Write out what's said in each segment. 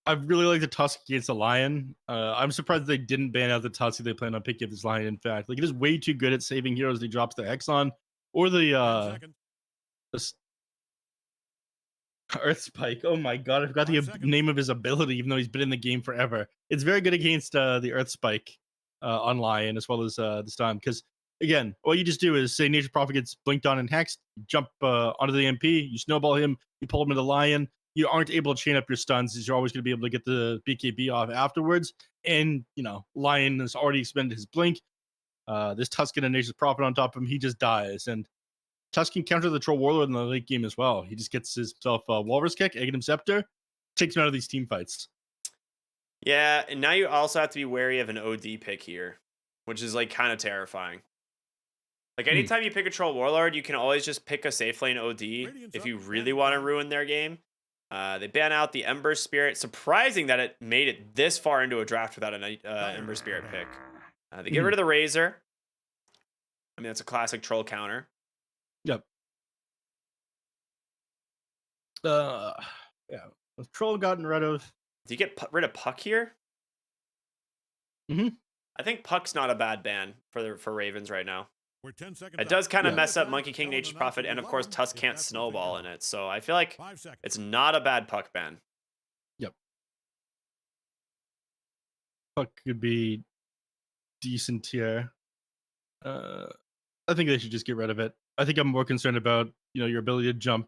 I really like the Tusk against the Lion. I'm surprised they didn't ban out the Tusk if they plan on picking up this Lion. In fact, like it is way too good at saving heroes. He drops the X on or the Earth Spike. Oh my god, I forgot the name of his ability, even though he's been in the game forever. It's very good against the Earth Spike on Lion as well as the stun. Because again, all you just do is say Nature Prophet gets blinked on and hexed, you jump onto the MP, you snowball him, you pull him into Lion. You aren't able to chain up your stuns, as you're always going to be able to get the BKB off afterwards. And Lion has already expended his blink. This Tuscan and Nature's Prophet on top of him, he just dies. And Tusk can counter the Troll Warlord in the late game as well. He just gets himself a Walrus Kick, Aghanim Scepter, takes him out of these team fights. Yeah, and now you also have to be wary of an OD pick here, which is like kind of terrifying. Like anytime you pick a Troll Warlord, you can always just pick a safe lane OD if you really want to ruin their game. They ban out the Ember Spirit. Surprising that it made it this far into a draft without an Ember Spirit pick. They get rid of the Razor. I mean, that's a classic troll counter. Yep. Yeah. With Troll gotten rid of. Do you get rid of Puck here? I think Puck's not a bad ban for Ravens right now. It does kind of mess up Monkey King, Nature's Prophet, and of course Tusk can't snowball in it. So I feel like it's not a bad Puck ban. Yep. Puck could be decent here. I think they should just get rid of it. I think I'm more concerned about your ability to jump,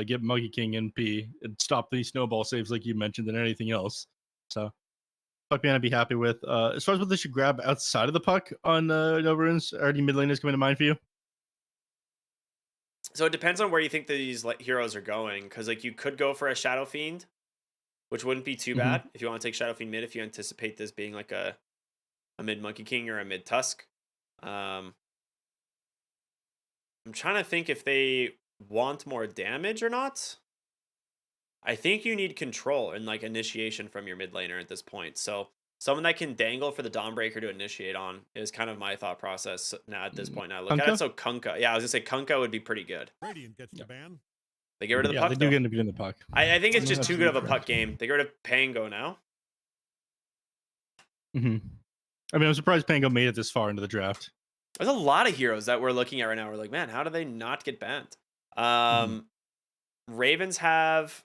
get Monkey King NP, and stop these snowball saves like you mentioned than anything else. So Puck man I'd be happy with. As far as what they should grab outside of the Puck on NoRunes, already mid laners coming to mind for you? So it depends on where you think these heroes are going, because like you could go for a Shadow Fiend, which wouldn't be too bad if you want to take Shadow Fiend mid, if you anticipate this being like a mid Monkey King or a mid Tusk. I'm trying to think if they want more damage or not. I think you need control and like initiation from your mid laner at this point. So someone that can dangle for the Dawnbreaker to initiate on is kind of my thought process now at this point. Now I look at it. So Kunkka. Yeah, I was gonna say Kunkka would be pretty good. Radiant gets the ban. They get rid of the Yeah, Puck. they do end up getting the Puck. I think it's just too good of a Puck game. They get rid of Pango now. I mean, I'm surprised Pango made it this far into the draft. There's a lot of heroes that we're looking at right now. We're like, man, how do they not get banned? Ravens have.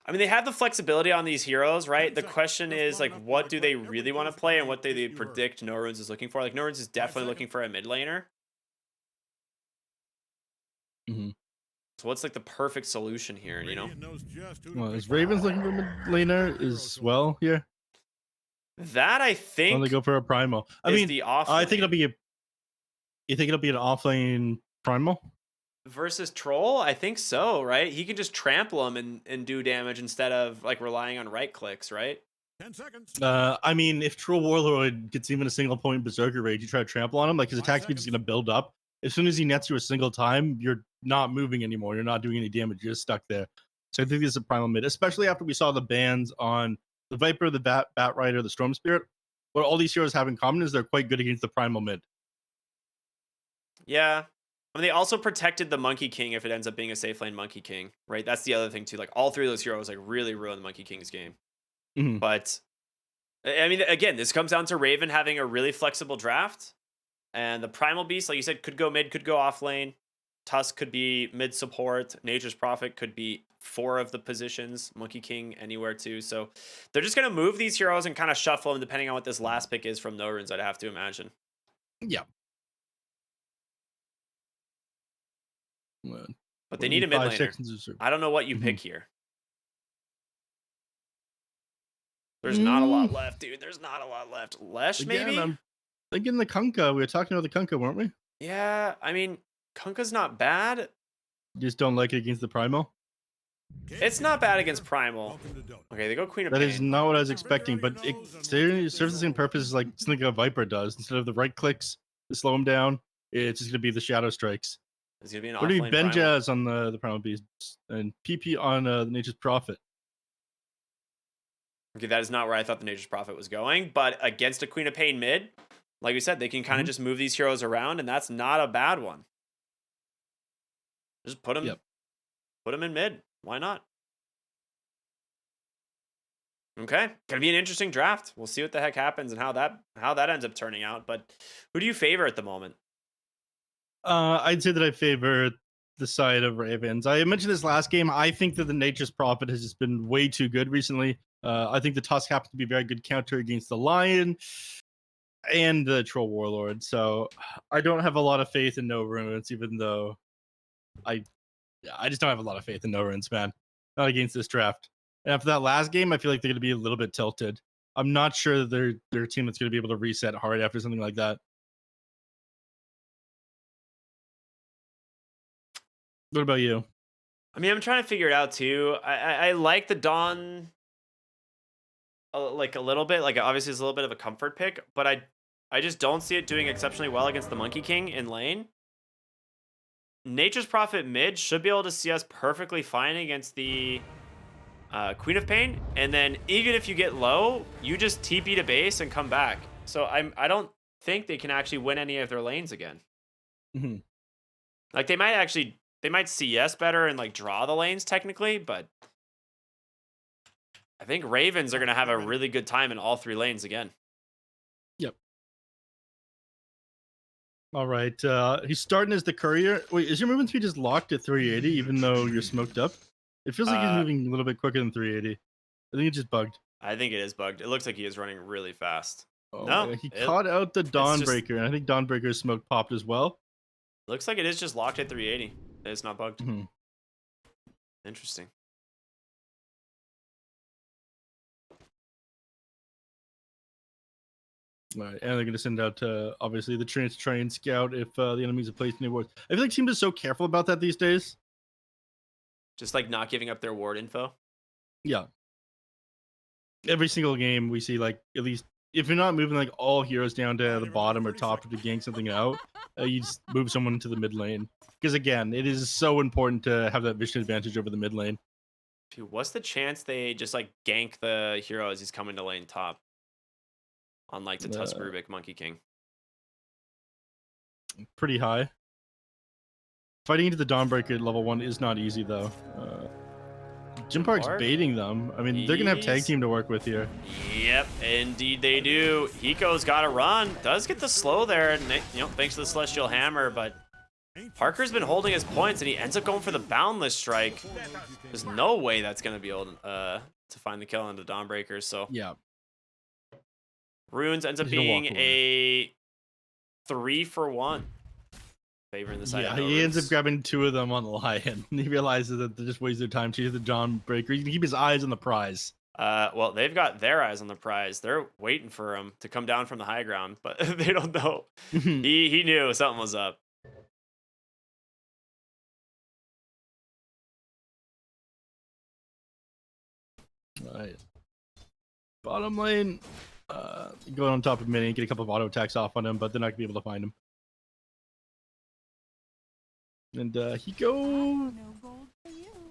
I mean, they have the flexibility on these heroes, right? The question is, like, what do they really want to play and what do they predict NoRunes is looking for? Like, NoRunes is definitely looking for a mid laner. So what's, like, the perfect solution here, Well, is Ravens looking for a mid laner as well here? That, I think, well, they go for a Primal. I think it'll be you think it'll be an offlane Primal? Versus Troll? I think so, right? He can just trample him and do damage instead of like relying on right clicks, right? 10 seconds. I mean, if Troll Warlord gets even a single point Berserker Rage, you try to trample on him, like his attack speed is going to build up. As soon as he nets you a single time, you're not moving anymore. You're not doing any damage. You're just stuck there. So I think this is a Primal mid, especially after we saw the bans on the Viper, the Bat Rider, the Storm Spirit. What all these heroes have in common is they're quite good against the Primal mid. Yeah. I mean, they also protected the Monkey King if it ends up being a safe lane Monkey King, right? That's the other thing too. Like all three of those heroes like really ruin the Monkey King's game. But I mean, again, this comes down to Raven having a really flexible draft, and the Primal Beast, like you said, could go mid, could go off lane. Tusk could be mid support. Nature's Prophet could be 4 of the positions. Monkey King anywhere too. So they're just gonna move these heroes and kind of shuffle them depending on what this last pick is from NoRunes. I'd have to imagine. Yeah. But they need a mid laner. I don't know what you pick here. There's not a lot left, dude. There's not a lot left. Lesh, maybe? I'm thinking the Kunkka. We were talking about the Kunkka, weren't we? Yeah, I mean, Kunkka's not bad. You just don't like it against the Primal? It's not bad against Primal. Okay, they go Queen of Pain. That is not what I was expecting, but it serves the same purpose as like something a Viper does. Instead of the right clicks to slow him down, it's just going to be the Shadow Strikes. It's going to be an What do you offlane Benjaz on the Primal Beast and PP on the Nature's Prophet? Okay, that is not where I thought the Nature's Prophet was going, but against a Queen of Pain mid, like we said, they can kind of just move these heroes around, and that's not a bad one. Just put them in mid. Why not? Okay, gonna be an interesting draft. We'll see what the heck happens and how that ends up turning out. But who do you favor at the moment? I'd say that I favor the side of Ravens. I mentioned this last game. I think that the Nature's Prophet has just been way too good recently. I think the Tusk happens to be a very good counter against the Lion and the Troll Warlord. So I don't have a lot of faith in NoRunes, even though I just don't have a lot of faith in NoRunes, man. Not against this draft. And after that last game, I feel like they're going to be a little bit tilted. I'm not sure that they're a team that's going to be able to reset hard after something like that. What about you? I mean, I'm trying to figure it out too. I like the Dawn like a little bit. Like obviously it's a little bit of a comfort pick, but I just don't see it doing exceptionally well against the Monkey King in lane. Nature's Prophet mid should be able to see us perfectly fine against the Queen of Pain, and then even if you get low, you just TP to base and come back. So I don't think they can actually win any of their lanes again. Mm-hmm. Like they might CS better and like draw the lanes technically, but I think Ravens are gonna have a really good time in all 3 lanes again. Yep. All right. He's starting as the courier. Wait, is your movement speed just locked at 380 even though you're smoked up? It feels like he's moving a little bit quicker than 380. I think it's just bugged. I think it is bugged. It looks like he is running really fast. Oh, no, he caught out the Dawnbreaker, and I think Dawnbreaker's smoke popped as well. Looks like it is just locked at 380. It's not bugged. Mm-hmm. Interesting. All right, and they're going to send out, obviously, the train to try and scout if the enemies have placed any wards. I feel like teams are so careful about that these days. Just like not giving up their ward info. Yeah. Every single game we see, like, at least if you're not moving like all heroes down to the bottom or top to gank something out, you just move someone to the mid lane. Because again, it is so important to have that vision advantage over the mid lane. Dude, what's the chance they just like gank the hero as he's coming to lane top? On like the Tusk Rubik Monkey King. Pretty high. Fighting into the Dawnbreaker at level 1 is not easy though. Jim Park's baiting them. I mean, they're going to have tag team to work with here. Yep, indeed they do. Hiko's got to run. Does get the slow there, and thanks to the Celestial Hammer, but Parker's been holding his points, and he ends up going for the Boundless Strike. There's no way that's going to be able to find the kill on the Dawnbreakers, so... Yeah. Runes ends up being a 3-for-1. Favoring the side. Yeah, he ends up grabbing 2 of them on the Lion. He realizes that they just waste their time to use the Dawnbreaker. He can keep his eyes on the prize. Well, they've got their eyes on the prize. They're waiting for him to come down from the high ground, but they don't know. he knew something was up. All right. Bottom lane. Going on top of mini, get a couple of auto attacks off on him, but they're not gonna be able to find him. And Hiko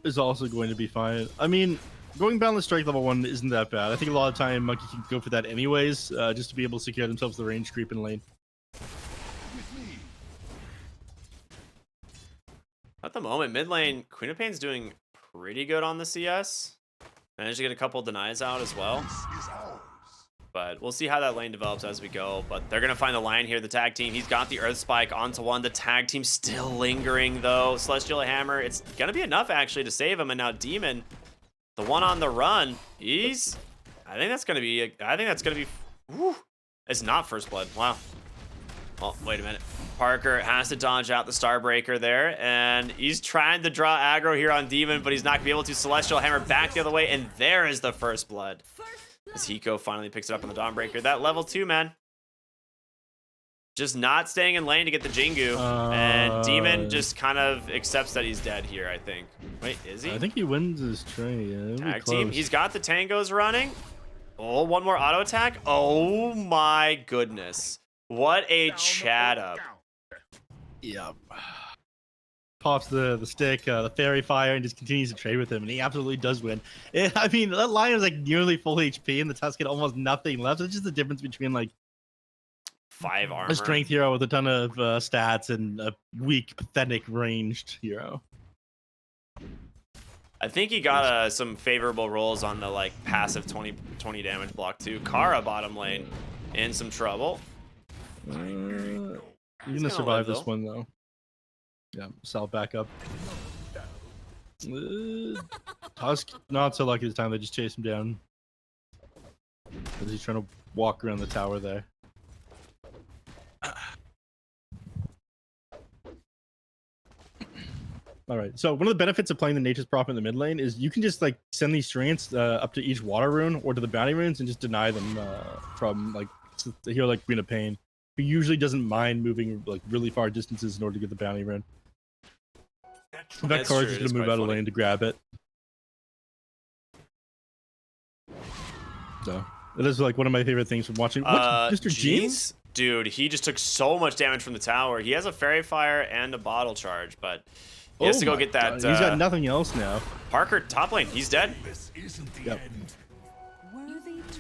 is also going to be fine. I mean, going Boundless Strike level 1 isn't that bad. I think a lot of time Monkey can go for that anyways, just to be able to secure themselves the range creep in lane. At the moment, mid lane, Queen of Pain's doing pretty good on the CS. Managed to get a couple denies out as well. But we'll see how that lane develops as we go. But they're going to find the Lion here, the tag team. He's got the Earth Spike onto one. The tag team still lingering, though. Celestial Hammer, it's going to be enough, actually, to save him. And now Demon, the one on the run, I think that's going to be... Whew, it's not First Blood. Wow. Oh, wait a minute. Parker has to dodge out the Starbreaker there, and he's trying to draw aggro here on Demon, but he's not going to be able to. Celestial Hammer back the other way, and there is the First Blood. As Hiko finally picks it up on the Dawnbreaker. That level 2, man. Just not staying in lane to get the Jingu. And Demon just kind of accepts that he's dead here, I think. Wait, is he? I think he wins his trade. Tag team. He's got the tangos running. Oh, one more auto attack. Oh my goodness. What a chat up. Yep. Pops the stick, the fairy fire, and just continues to trade with him, and he absolutely does win. I mean, that Lion is like nearly full HP, and the Tusk had almost nothing left. It's just the difference between like 5 armor, a strength hero with a ton of stats, and a weak, pathetic ranged hero. I think he got some favorable rolls on the like passive 20 damage block too. Kara bottom lane in some trouble. You're gonna survive this one though. Yeah, Sal back up. Tusk not so lucky this time. They just chase him down because he's trying to walk around the tower there. All right, so one of the benefits of playing the Nature's Prophet in the mid lane is you can just like send these strengths up to each water rune or to the bounty runes and just deny them from like a hero like Queen of Pain, who usually doesn't mind moving like really far distances in order to get the bounty rune. That card's just gonna move out of lane to grab it. So it is like one of my favorite things from watching. Mr. Jeans? Dude, he just took so much damage from the tower. He has a fairy fire and a bottle charge, but he has to go get that. He's got nothing else now. Parker, top lane, he's dead. Yep.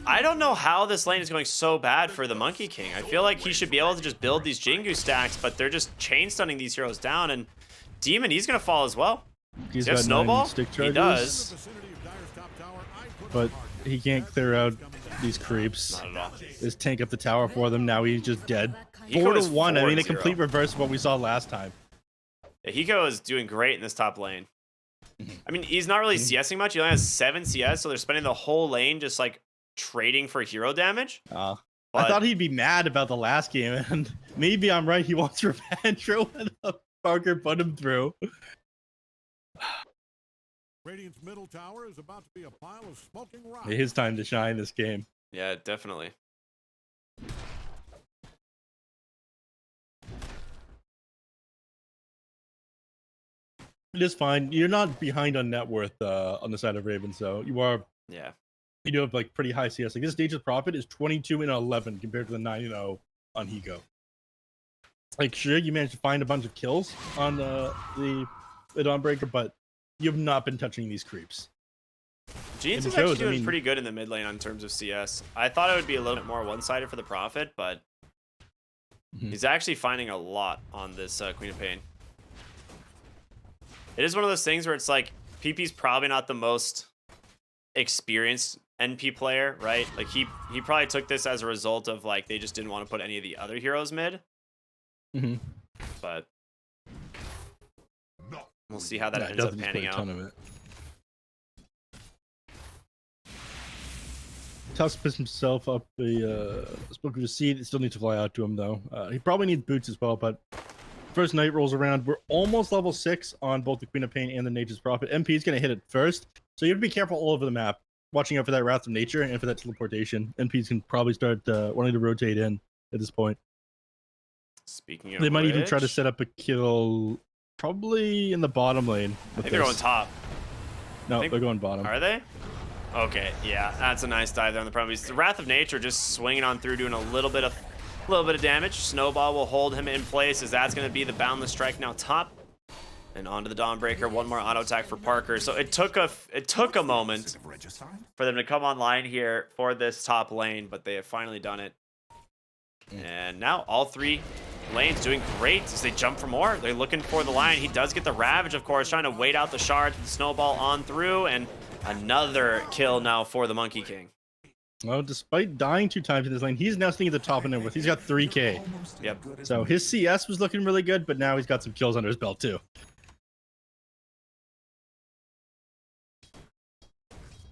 I don't know how this lane is going so bad for the Monkey King. I feel like he should be able to just build these Jingu stacks, but they're just chain stunning these heroes down. And Demon, he's going to fall as well. He's got Snowball? Stick charges, he does. But he can't clear out these creeps. Not at all. Just tank up the tower for them. Now he's just dead. 4-1. I mean, a complete reverse of what we saw last time. Yeah, Hiko is doing great in this top lane. I mean, he's not really CSing much. He only has 7 CS, so they're spending the whole lane just like trading for hero damage. I thought he'd be mad about the last game, and maybe I'm right. He wants revenge for what Parker put him through. Radiant's middle tower is about to be a pile of smoking rock. His time to shine this game. Yeah, definitely. It is fine. You're not behind on net worth on the side of Ravens, though. You are. Yeah. You do have like pretty high CS. Like this Nature's Prophet is 22-11 compared to the 9-0 on Hiko. Like sure, you managed to find a bunch of kills on the Dawnbreaker, but you have not been touching these creeps. Jeans is actually doing pretty good in the mid lane on terms of CS. I thought it would be a little bit more one-sided for the Prophet, but he's actually finding a lot on this Queen of Pain. It is one of those things where it's like PP's probably not the most experienced NP player, right? Like he probably took this as a result of like they just didn't want to put any of the other heroes mid. But we'll see how that ends up panning out. Tusk puts himself up a spoke of a seed. Still needs to fly out to him though. He probably needs boots as well, but first night rolls around. We're almost level 6 on both the Queen of Pain and the Nature's Prophet. MP is going to hit it first, so you have to be careful all over the map, watching out for that Wrath of Nature and for that teleportation. MPs can probably start wanting to rotate in at this point. Speaking of they might even try to set up a kill probably in the bottom lane. I think they're going top. No, they're going bottom. Are they? Okay, yeah, that's a nice dive there on the problem. The Wrath of Nature just swinging on through, doing a little bit of damage. Snowball will hold him in place as that's going to be the Boundless Strike now top. And onto the Dawnbreaker, one more auto attack for Parker. So it took a moment for them to come online here for this top lane, but they have finally done it. And now all 3 lanes doing great as they jump for more. They're looking for the line. He does get the Ravage, of course, trying to wait out the shards with the Snowball on through, and another kill now for the Monkey King. Well, despite dying 2 times in this lane, he's now sitting at the top of net worth. He's got 3K. Yep. So his CS was looking really good, but now he's got some kills under his belt too.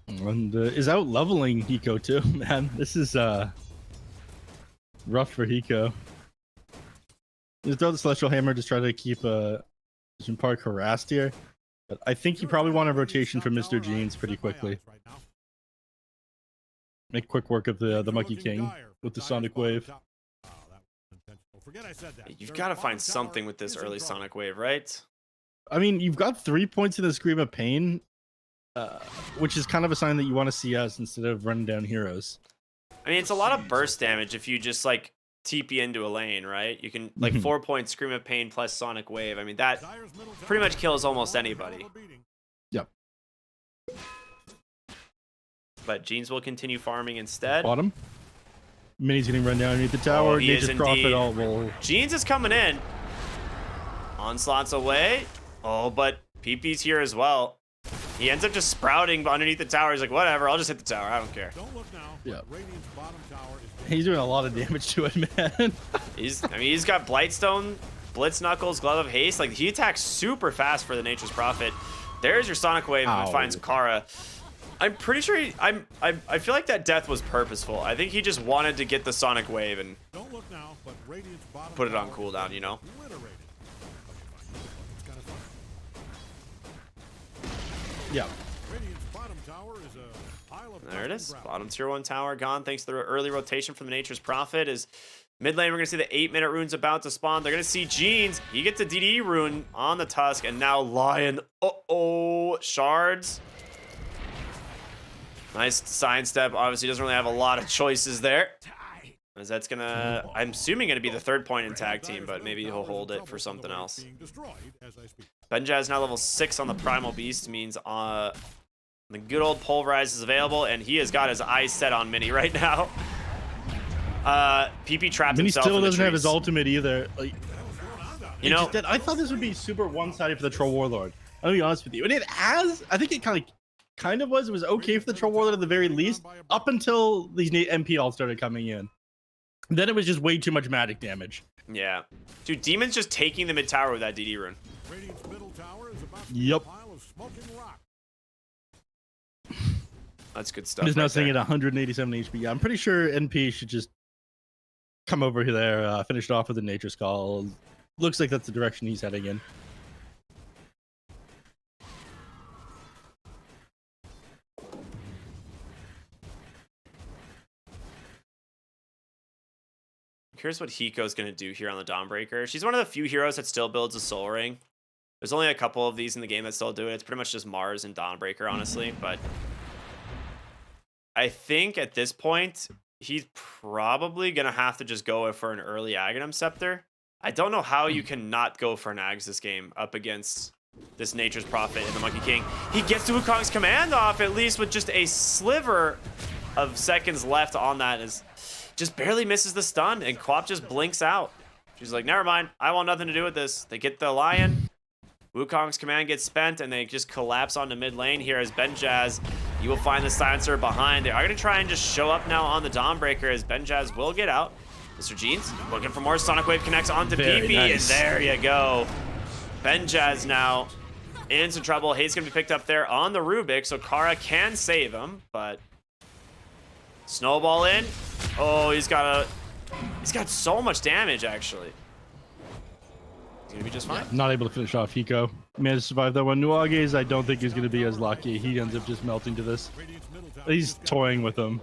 And is out leveling Hiko too, man. This is rough for Hiko. Just throw the Celestial Hammer, just try to keep Vision Park harassed here. But I think you probably want a rotation from Mr. Jeans pretty quickly. Make quick work of the Monkey King with the Sonic Wave. You've got to find something with this early Sonic Wave, right? I mean, you've got 3 points in the Scream of Pain, which is kind of a sign that you want to CS instead of running down heroes. I mean, it's a lot of burst damage if you just like TP into a lane, right? You can like 4 points Scream of Pain plus Sonic Wave. I mean, that pretty much kills almost anybody. Yep. But Jeans will continue farming instead. Bottom. Mini's getting run down underneath the tower. Nature's Prophet all roll. Jeans is coming in. Onslaught's away. Oh, but PP's here as well. He ends up just sprouting underneath the tower. He's like, whatever, I'll just hit the tower. I don't care. Don't look now. Yeah. Radiant's bottom tower is He's doing a lot of damage to it, man. He's got Blightstone, Blitz Knuckles, Glove of Haste. Like, he attacks super fast for the Nature's Prophet. There's your Sonic Wave and finds Kara. I'm pretty sure I feel like that death was purposeful. I think he just wanted to get the Sonic Wave and Don't look now, but Radiant's bottom put it on tower cooldown, you know? obliterated. It's kind of fun. Yeah. Radiant's bottom tower is a pile of There it is. ground. Bottom tier 1 tower gone thanks to the early rotation from the Nature's Prophet. Is mid lane, we're going to see the 8-minute runes about to spawn. They're going to see Jeans. He gets a DD rune on the Tusk, and now Lion. Uh-oh. Shards. Nice side step. Obviously doesn't really have a lot of choices there. As that's going to, I'm assuming going to be the 3rd point in tag team, but maybe he'll hold it for something else. Benjaz now level 6 on the Primal Beast means the good old Pulverize is available, and he has got his eyes set on Mini right now. PP trapped Mini himself still in the doesn't have his trees. ultimate either. Like, You know, I thought this would be super one-sided for the Troll Warlord. I'll be honest with you. And it has, I think it kind of was. It was okay for the Troll Warlord at the very least, up until these MP all started coming in. Then it was just way too much magic damage. yeah. Dude, Demon's just taking the mid tower with that DD rune. Radiant's middle tower is about to Yep. be a pile of smoking rock. That's good stuff. He's now right sitting there. at 187 HP. Yeah, I'm pretty sure NP should just come over there, finish it off with a Nature Skull. Looks like that's the direction he's heading in. Here's what Hiko's going to do here on the Dawnbreaker. She's one of the few heroes that still builds a Soul Ring. There's only a couple of these in the game that still do it. It's pretty much just Mars and Dawnbreaker, honestly. But I think at this point, he's probably going to have to just go for an early Aghanim Scepter. I don't know how you can not go for an Ags this game up against this Nature's Prophet and the Monkey King. He gets Wukong's command off, at least with just a sliver of seconds left on that. Is just barely misses the stun, and Quap just blinks out. She's like, never mind, I want nothing to do with this. They get the Lion. Wukong's command gets spent, and they just collapse onto mid lane here as Benjaz. You will find the silencer behind. They are going to try and just show up now on the Dawnbreaker as Benjaz will get out. Mr. Jeans looking for more. Sonic Wave connects onto Very PP, nice. and there you go. Benjaz now in some trouble. Hate's going to be picked up there on the Rubik, so Kara can save him, but snowball in. Oh, he's got so much damage, actually. He's going to be just fine. Not able to finish off Hiko. Managed to survive that one. Nuage's, I don't think he's going to be as lucky. He ends up just melting to this. Radiant's middle tower He's toying with him.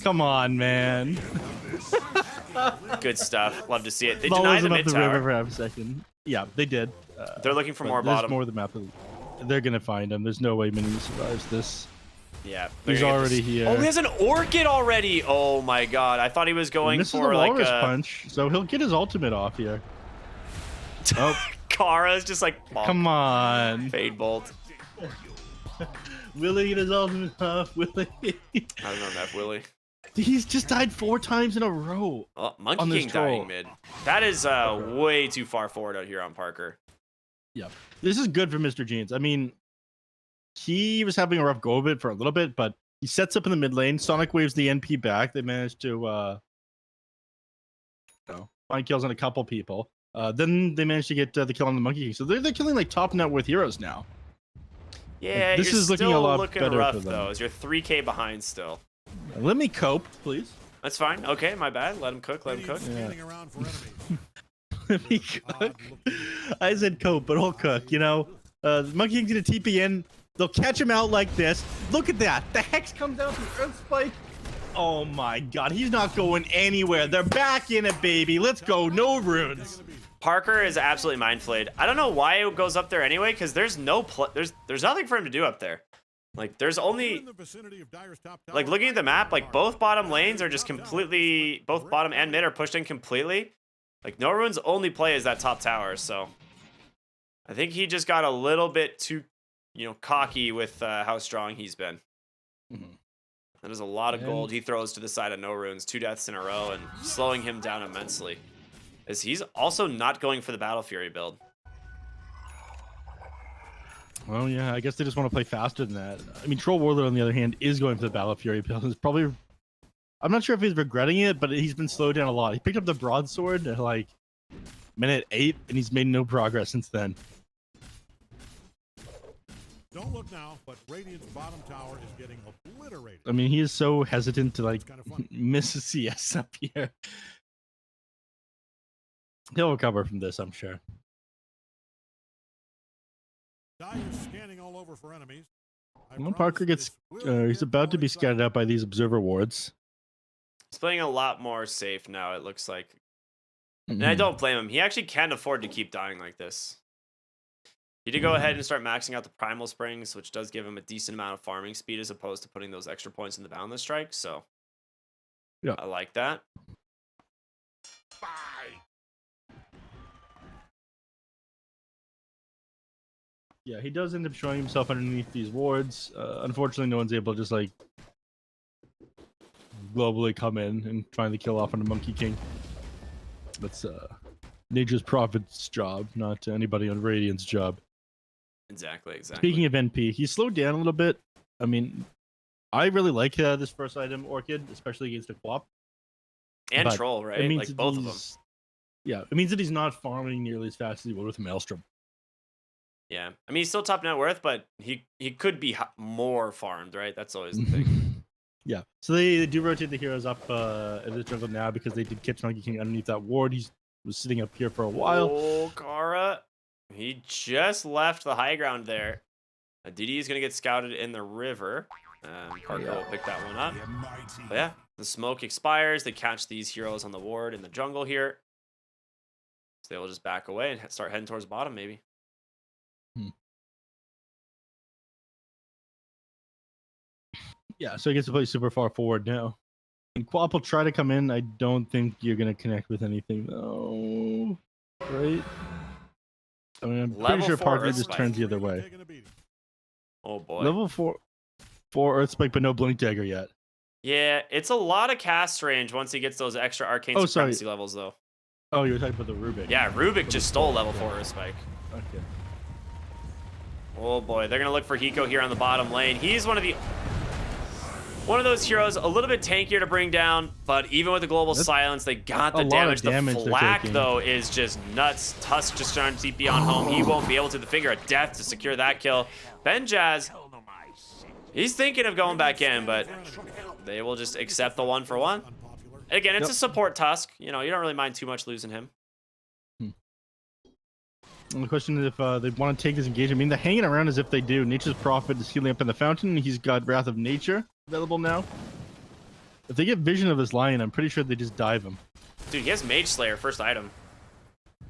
Come on, man. Good stuff. Love to see it. They Follows deny the him up mid the river tower. for half a second. Yeah, they did. They're looking for more There's bottom. more of the map. They're going to find him. There's no way Mini survives this. Yeah. He's they're gonna get already this- here. Oh, he has an Orchid already. Oh my god. I thought he was going This is for a like Walrus a punch, so he'll get his ultimate off here. Oh, Kara's just like bonk. come on. Fade bolt. Will he get his ultimate off? Will he? I don't know that, Willie. He's just died 4 times in a row. Oh, Monkey On this King dying troll. mid. That is way too far forward out here on Parker. Yeah, this is good for Mr. Jeans. I mean, he was having a rough go of it for a little bit, but he sets up in the mid lane. Sonic waves the NP back. They managed to find kills on a couple people. Then they managed to get the kill on the Monkey King. So they're killing like top net worth heroes now. Yeah, this you're is looking still a lot looking better rough for them. though. As you're 3K behind still. Let me cope, please. That's fine. Okay, my bad. Let him cook. Let him cook. Radiant's scanning around for enemies. Let me cook. I said cope, but I'll cook. You know, the Monkey King's gonna TP in. They'll catch him out like this. Look at that. The Hex comes out from Earth Spike. Oh my god, he's not going anywhere. They're back in it, baby. Let's go. No runes. Parker is absolutely mind flayed. I don't know why it goes up there anyway, because there's no there's nothing for him to do up there. Like there's only In the vicinity of Dyer's top tower, like looking at the map, like both bottom lanes are just completely, both bottom and mid are pushed in completely. Like NoRunes only play as that top tower, so I think he just got a little bit too, you know, cocky with how strong he's been. Mhm. That is a lot of And- gold he throws to the side of NoRunes, 2 deaths in a row, and slowing him down immensely. As he's also not going for the Battle Fury build. Well, yeah, I guess they just want to play faster than that. I mean, Troll Warlord, on the other hand, is going for the Battle Fury build. It's probably... I'm not sure if he's regretting it, but he's been slowed down a lot. He picked up the Broadsword at, like, minute 8, and he's made no progress since then. Don't look now, but Radiant's bottom tower is getting obliterated. I mean, he is so hesitant to, like, miss a CS up here. He'll recover from this, I'm sure. Dai is scanning all over for enemies. Well, Parker gets... he's about to be scattered out by these Observer Wards. He's playing a lot more safe now, it looks like. And I don't blame him. He actually can't afford to keep dying like this. He did go ahead and start maxing out the Primal Springs, which does give him a decent amount of farming speed as opposed to putting those extra points in the Boundless Strike. So, yeah, I like that. Yeah, he does end up showing himself underneath these wards. Unfortunately, no one's able to just, like, globally come in and trying to kill off on a Monkey King. That's Nature's Prophet's job, not anybody on Radiant's job. Exactly. Speaking of NP, he slowed down a little bit. I mean, I really like this first item, Orchid, especially against a Quap. And Troll, right? Like both of them. Yeah, it means that he's not farming nearly as fast as he would with Maelstrom. Yeah, I mean, he's still top net worth, but he could be more farmed, right? That's always the thing. Yeah, so they do rotate the heroes up in the jungle now because they did catch Monkey King underneath that ward. He was sitting up here for a while. Oh, Kara. He just left the high ground there. DD is going to get scouted in the river. Parker will pick that one up. But yeah, the smoke expires. They catch these heroes on the ward in the jungle here. So they will just back away and start heading towards the bottom, maybe. Yeah, so he gets to play super far forward now. And Quap will try to come in. I don't think you're going to connect with anything, though. Right? I mean, I'm pretty sure Parker just turns the other way. Oh, boy. Level 4 Earthspike, but no Blink Dagger yet. Yeah, it's a lot of cast range once he gets those extra Arcane Supremacy levels, though. Oh, you were talking about the Rubik. Yeah, Rubik just stole level 4 Earthspike. Okay. Oh, boy. They're going to look for Hiko here on the bottom lane. He's one of those heroes, a little bit tankier to bring down, but even with the global silence, they got the damage. The flak, though, is just nuts. Tusk just trying to TP on home. He won't be able to. The Finger of Death to secure that kill. Benjaz, he's thinking of going back in, but they will just accept the 1-for-1. Again, it's a support Tusk. You know, you don't really mind too much losing him. And the question is if they want to take this engagement. I mean, they're hanging around as if they do. Nature's Prophet is healing up in the fountain. He's got Wrath of Nature available now. If they get vision of this lion, I'm pretty sure they just dive him. Dude, he has Mage Slayer, first item.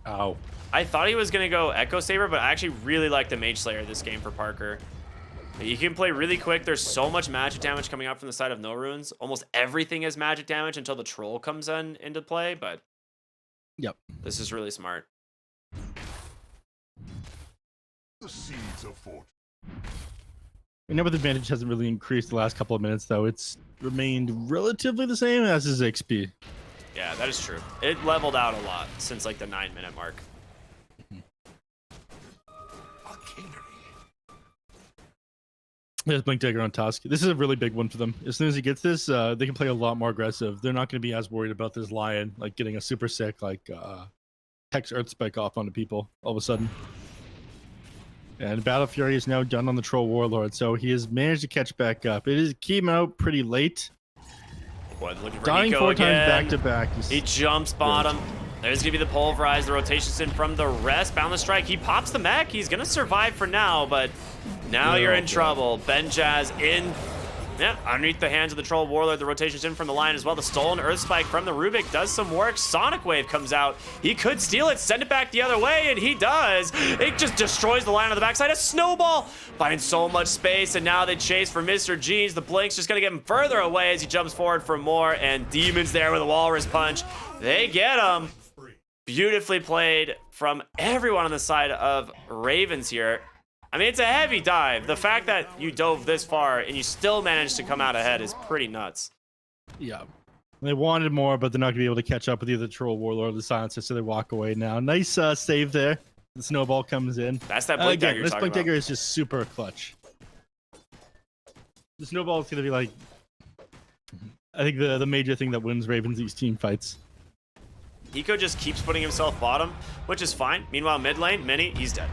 Ow. I thought he was going to go Echo Saber, but I actually really like the Mage Slayer this game for Parker. You can play really quick. There's so much magic damage coming out from the side of NoRunes. Almost everything is magic damage until the Troll comes into play, but yep, this is really smart. The seeds of fortune. With advantage hasn't really increased the last couple of minutes, though. It's remained relatively the same as his XP. Yeah, that is true. It leveled out a lot since like the 9-minute mark. There's Blink Dagger on Tusk. This is a really big one for them. As soon as he gets this, they can play a lot more aggressive. They're not going to be as worried about this lion, like getting a super sick, like Hex Earthspike off onto people all of a sudden. And Battle Fury is now done on the Troll Warlord, so he has managed to catch back up. It came out pretty late. Boy, looking for Dying Hiko 4 again. times back to back. He jumps bottom. There's going to be the Pulverize, the rotations in from the rest. Boundless Strike, he pops the mech. He's going to survive for now, but now you're in trouble. Benjaz in, underneath the hands of the Troll Warlord. The rotations in from the line as well. The stolen Earthspike from the Rubik does some work. Sonic Wave comes out. He could steal it, send it back the other way, and he does. It just destroys the line on the backside. A snowball finds so much space, and now they chase for Mr. Jeans. The Blink's just going to get him further away as he jumps forward for more, and Demon's there with a Walrus Punch. They get him. Beautifully played from everyone on the side of Ravens here. I mean, it's a heavy dive. The fact that you dove this far and you still managed to come out ahead is pretty nuts. Yeah. They wanted more, but they're not going to be able to catch up with either the Troll Warlord or the Silencer, so they walk away now. Nice save there The snowball comes in. That's that blink dagger you're this talking blink about. dagger is just super clutch. The snowball is going to be like, I think the major thing that wins Ravens these team fights. Hiko just keeps putting himself bottom, which is fine. Meanwhile, mid lane, Mini, he's dead.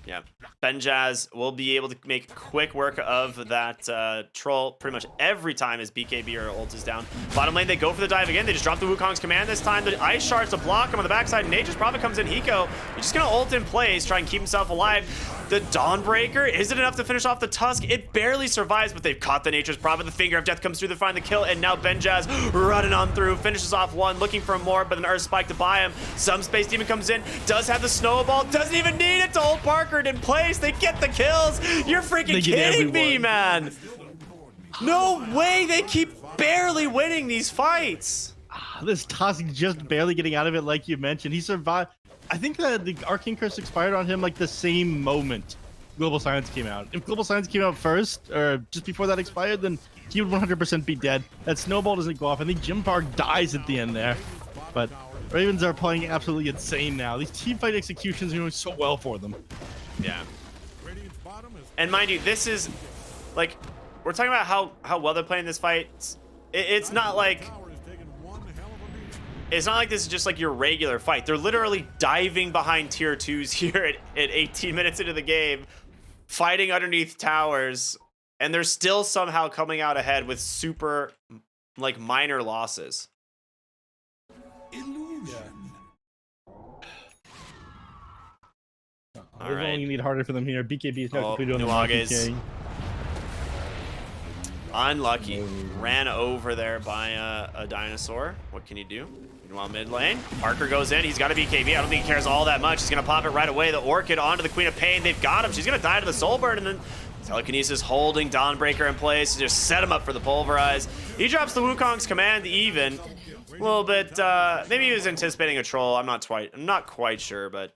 Yeah, Benjaz will be able to make quick work of that troll pretty much every time his BKB or ult is down. Bottom lane, they go for the dive again. They just drop the Wukong's command this time. The ice shards to block him on the backside. Nature's Prophet comes in. Hiko, he's just gonna ult in place, try and keep himself alive. The Dawnbreaker, is it enough to finish off the Tusk? It barely survives, but they've caught the Nature's Prophet. The Finger of Death comes through to find the kill, and now Benjaz running on through, finishes off one, looking for more, but an Earth Spike to buy him. Some Space Demon comes in, does have the Snowball, doesn't even need it to hold Parker in place. They get the kills. You're freaking kidding me, man. No way, they keep barely winning these fights. This Tusk just barely getting out of it, like you mentioned. He survived. I think that the Arcane Curse expired on him like the same moment Global Silence came out. If Global Silence came out first, or just before that expired, then he would 100% be dead. That snowball doesn't go off. I think Jim Park dies at the end there. But Ravens are playing absolutely insane now. These teamfight executions are going so well for them. Yeah. And mind you, this is, like, we're talking about how well they're playing this fight. It's not like... It's not like this is just like your regular fight. They're literally diving behind tier 2s here at 18 minutes into the game, fighting underneath towers, and they're still somehow coming out ahead with super, like, minor losses. Illusion. All right. Only need harder for them here. BKB is not completely on the Nuages. Unlucky. Ran over there by a dinosaur. What can you do? Meanwhile, mid lane, Parker goes in. He's got a BKB. I don't think he cares all that much. He's going to pop it right away. The Orchid onto the Queen of Pain. They've got him. She's going to die to the Soulbird, and then Telekinesis holding Dawnbreaker in place to just set him up for the Pulverize. He drops the Wukong's command even. A little bit, maybe he was anticipating a troll. I'm not quite sure, but...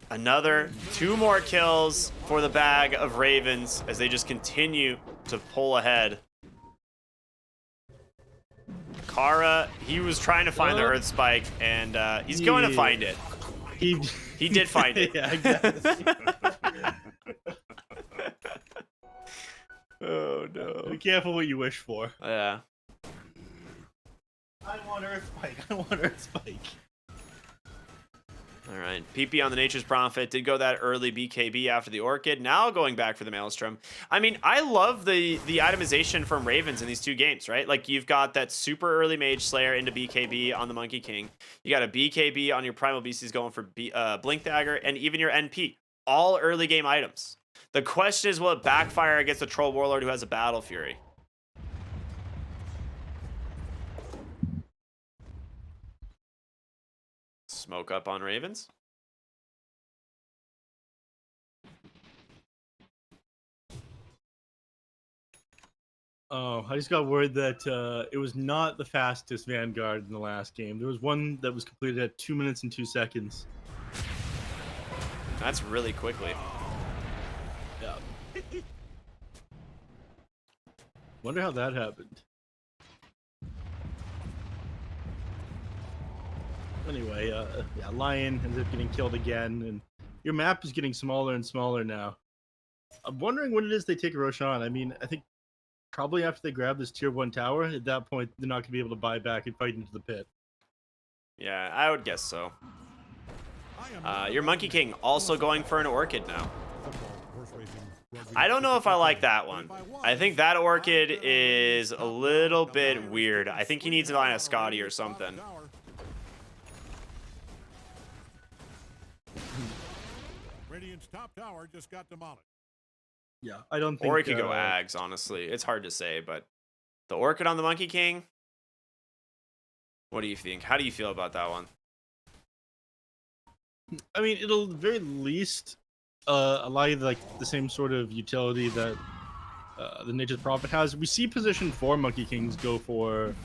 Another 2 more kills for the bag of Ravens as they just continue to pull ahead. Kara, he was trying to find the Earth Spike, and he's going to find it. He did find it. Yeah, I guess. Oh, no. Be careful what you wish for. Yeah. I want Earth Spike. I want Earth Spike. All right, PP on the Nature's Prophet did go that early BKB after the Orchid. Now going back for the Maelstrom. I mean, I love the itemization from Ravens in these 2 games, right? Like, you've got that super early Mage Slayer into BKB on the Monkey King. You got a BKB on your Primal Beasties going for Blink Dagger, and even your NP. All early game items. The question is, will it backfire against a Troll Warlord who has a Battle Fury? Smoke up on Ravens. Oh, I just got word that it was not the fastest Vanguard in the last game. There was one that was completed at 2 minutes and 2 seconds. That's really quickly. Yeah. Wonder how that happened. Anyway, yeah, Lion ends up getting killed again, and your map is getting smaller and smaller now. I'm wondering when it is they take Roshan. I mean, I think probably after they grab this tier 1 tower. At that point, they're not going to be able to buy back and fight into the pit. Yeah, I would guess so. Your Monkey King also going for an Orchid now. I don't know if I like that one. I think that Orchid is a little bit weird. I think he needs to line a Scotty or something. Radiant's top tower just got demolished. Yeah, I don't think... Or he could go Ags, honestly. It's hard to say, but the Orchid on the Monkey King? What do you think? How do you feel about that one? I mean, it'll at the very least allow you like the same sort of utility that the Nature's Prophet has. We see position 4 Monkey Kings go for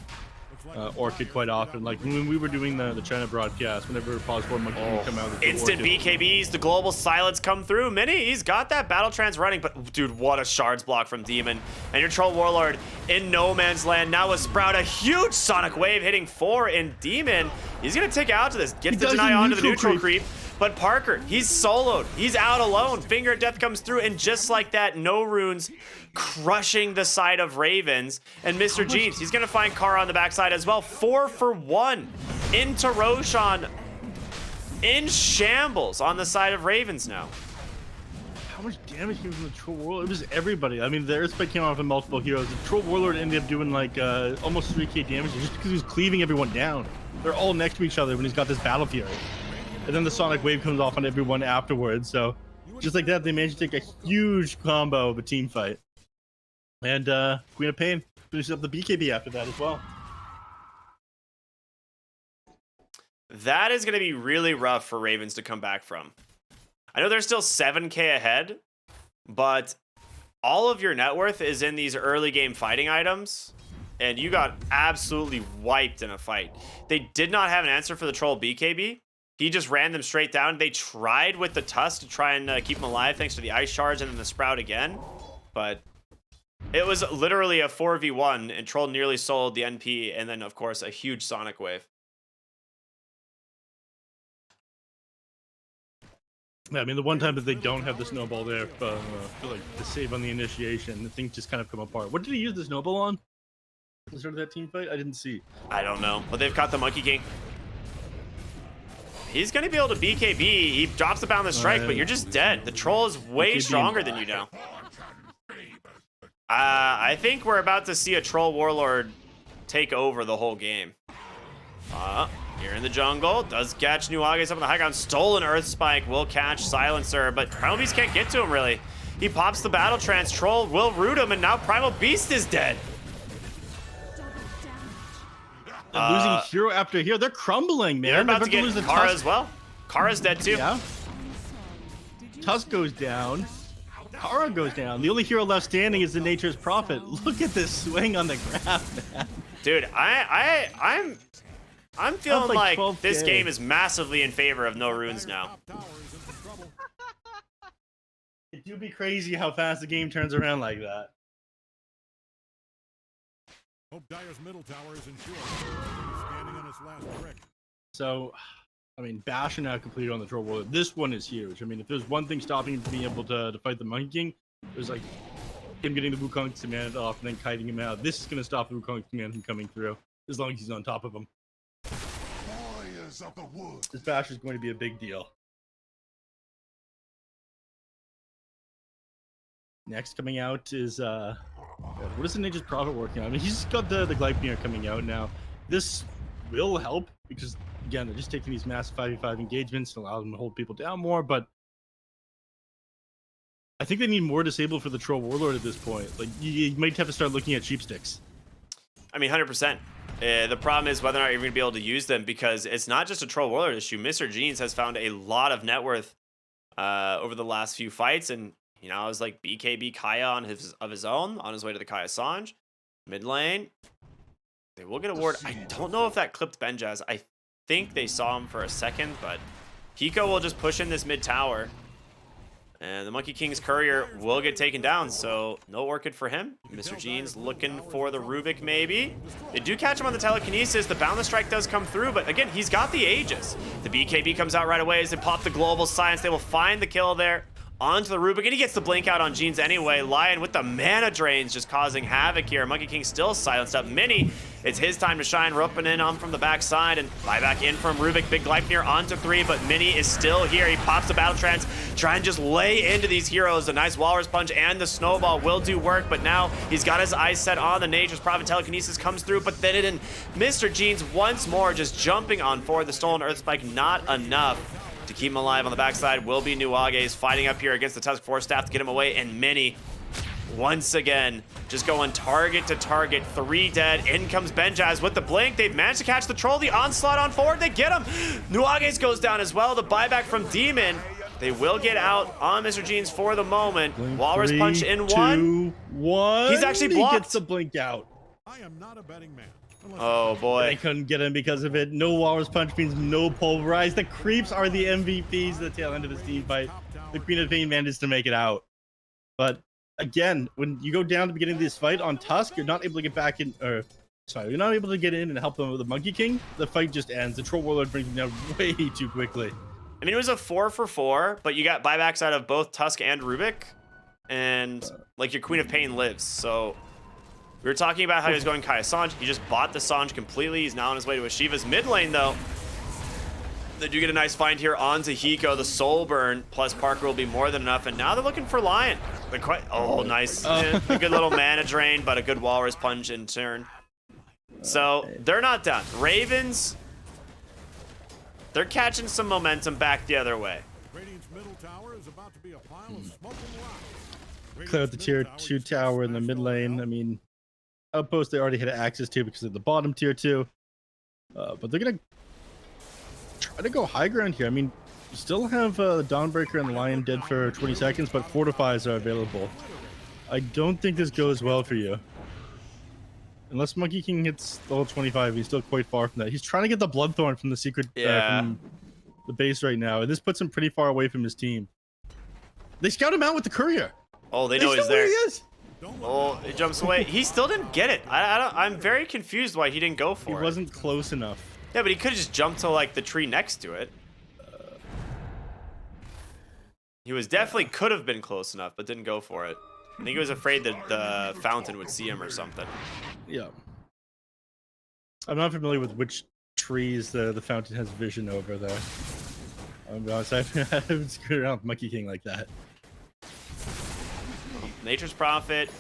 Orchid quite often. Like when we were doing the China broadcast, whenever Pause 4 Monkey would come out. Instant Orchid. BKBs, the global silence come through. Mini, he's got that battle trance running, but dude, what a shards block from Demon. And your Troll Warlord in no man's land. Now with Sprout, a huge Sonic Wave hitting 4 in Demon. He's gonna take out to this, gets the deny onto the neutral creep. But Parker, he's soloed. He's out alone. Finger of Death comes through, and just like that, NoRunes crushing the side of Ravens. And Mr. Jeans, he's gonna find Kara on the backside as well. 4 for 1 into Roshan in shambles on the side of Ravens now. How much damage came from the Troll Warlord? It was everybody. I mean, the Earthspike came off of multiple heroes. The Troll Warlord ended up doing like almost 3k damage just because he was cleaving everyone down. They're all next to each other when he's got this Battle Fury. And then the Sonic Wave comes off on everyone afterwards. So just like that, they managed to take a huge combo of a team fight. And Queen of Pain finishes up the BKB after that as well. That is going to be really rough for Ravens to come back from. I know they're still 7k ahead, but all of your net worth is in these early game fighting items, and you got absolutely wiped in a fight. They did not have an answer for the Troll BKB. He just ran them straight down. They tried with the Tusk to try and keep him alive thanks to the Ice Shards and then the Sprout again, but it was literally a 4v1, and Troll nearly sold the NP, and then, of course, a huge Sonic Wave. Yeah, I mean, the one time that they don't have the snowball there, like the save on the initiation, the things just kind of come apart. What did he use the snowball on? At the start of that team fight? I didn't see. I don't know, but they've caught the Monkey King. He's going to be able to BKB. He drops the Boundless Strike, but you're just dead. The Troll is way stronger than you now. I think we're about to see a Troll Warlord take over the whole game. Here in the jungle, does catch Nuages up on the high ground. Stolen Earth Spike will catch Silencer, but Primal Beast can't get to him really. He pops the Battle Trance. Troll will root him, and now Primal Beast is dead. Losing hero after hero, they're crumbling, man. They're about to get lose the Kara Tusk as well. Kara's dead too. Yeah. Tusk goes down. Kara goes down. The only hero left standing is the Nature's Prophet. Look at this swing on the graph, man. Dude, I'm feeling like 12K. This game is massively in favor of NoRunes now. It do be crazy how fast the game turns around like that. Hope Dyer's middle tower is insured. He's standing on his last brick. So, I mean, Bastion now completed on the Troll Warlord. This one is huge. I mean, if there's one thing stopping him from being able to fight the Monkey King, there's like him getting the Wukong's command off and then kiting him out. This is going to stop the Wukong's command from coming through, as long as he's on top of him. Of the woods. This Bash is going to be a big deal. Next coming out is what is the Nature's Prophet working on? I mean, he's got the Gleipnir coming out now. This will help because again, they're just taking these massive 5v5 engagements to allow them to hold people down more, but I think they need more disabled for the Troll Warlord at this point. Like, you might have to start looking at sheep sticks. I mean, 100%. The problem is whether or not you're going to be able to use them, because it's not just a Troll Warlord issue. Mr. Jeans has found a lot of net worth over the last few fights, and you know, I was like BKB Kaya on his own on his way to the Kaya Sange. Mid lane, they will get a ward. I don't know if that clipped Benjaz. I think they saw him for a second, but Hiko will just push in this mid tower. And the Monkey King's courier will get taken down, so no Orchid for him. Mr. Jeans looking for the Rubik, maybe. They do catch him on the telekinesis. The Boundless Strike does come through, but again, he's got the Aegis. The BKB comes out right away as they pop the Global Science. They will find the kill there. Onto the Rubik, and he gets the blink out on Jeans anyway. Lion with the mana drains just causing havoc here. Monkey King still silenced up. Mini, it's his time to shine. Roping in on from the backside and buyback in from Rubik. Big Gleipnir onto 3, but Mini is still here. He pops the Battle Trance, trying to just lay into these heroes. The nice Walrus Punch and the Snowball will do work, but now he's got his eyes set on the Nature's Prophet. Telekinesis comes through, but then it, Mr. Jeans once more just jumping on forward. The Stolen Earth Spike not enough to keep him alive. On the backside will be Nuages fighting up here against the Tusk Force Staff to get him away, and Mini once again just going target to target. 3 dead. In comes Benjaz with the blink. They've managed to catch the Troll. The onslaught on forward, they get him. Nuages goes down as well. The buyback from Demon. They will get out on Mr. Jeans for the moment. Blink, Walrus 3, Punch in 2, 1. He's actually blocked. He gets the blink out. I am not a betting man. Oh boy. They couldn't get him because of it. No Walrus Punch means no Pulverize. The creeps are the MVPs at the tail end of this team fight. The Queen of Pain managed to make it out. But again, when you go down at the beginning of this fight on Tusk, you're not able to get back in, or sorry, you're not able to get in and help them with the Monkey King. The fight just ends. The Troll Warlord brings him down way too quickly. I mean, it was a 4-for-4, but you got buybacks out of both Tusk and Rubik, and like your Queen of Pain lives. So we were talking about how he was going Kaya Sanj. He just bought the Sanj completely. He's now on his way to Ashiva's mid lane, though. They do get a nice find here onto Hiko. The Soul Burn plus Parker will be more than enough, and now they're looking for Lion. Oh, nice. A good little mana drain, but a good Walrus Punch in turn. So they're not done. Ravens, they're catching some momentum back the other way. Radiant's middle tower is about to be a pile of smoking rocks. Clear out the tier 2 tower in the mid lane. I mean, outpost they already had access to because of the bottom tier 2. But they're going to try to go high ground here. I mean, you still have the Dawnbreaker and the Lion dead for 20 seconds, but Fortifies are available. I don't think this goes well for you. Unless Monkey King hits level 25, he's still quite far from that. He's trying to get the Bloodthorn from the secret from the base right now, and this puts him pretty far away from his team. They scout him out with the courier. Oh, they know he's there. Where he is. Oh, it jumps away. He still didn't get it. I'm very confused why he didn't go for it. He wasn't close enough. Yeah, but he could have just jumped to like the tree next to it. He was definitely could have been close enough, but didn't go for it. I think he was afraid that the fountain would see him or something. Yeah. I'm not familiar with which trees the fountain has vision over there. I'll be honest, I haven't screwed around with Monkey King like that. Nature's Prophet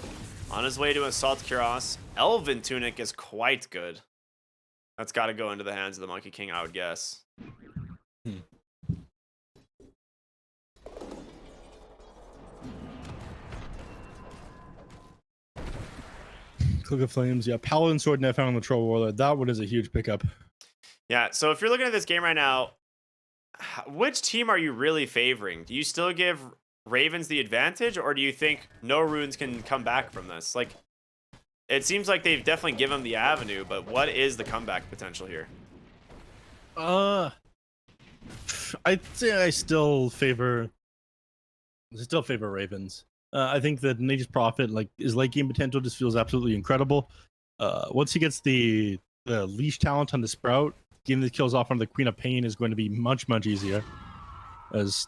on his way to Assault Kuros. Elven Tunic is quite good. That's got to go into the hands of the Monkey King, I would guess. Cloak of Flames, yeah. Paladin Sword neph on the Troll Warlord. That one is a huge pickup. Yeah, so if you're looking at this game right now, which team are you really favoring? Do you still give Ravens the advantage, or do you think NoRunes can come back from this? Like, it seems like they've definitely given them the avenue, but what is the comeback potential here? I'd say I still favor Ravens. I think that Nature's Prophet, like, his late game potential just feels absolutely incredible. Once he gets the leash talent on the Sprout, getting the kills off on the Queen of Pain is going to be much, much easier. As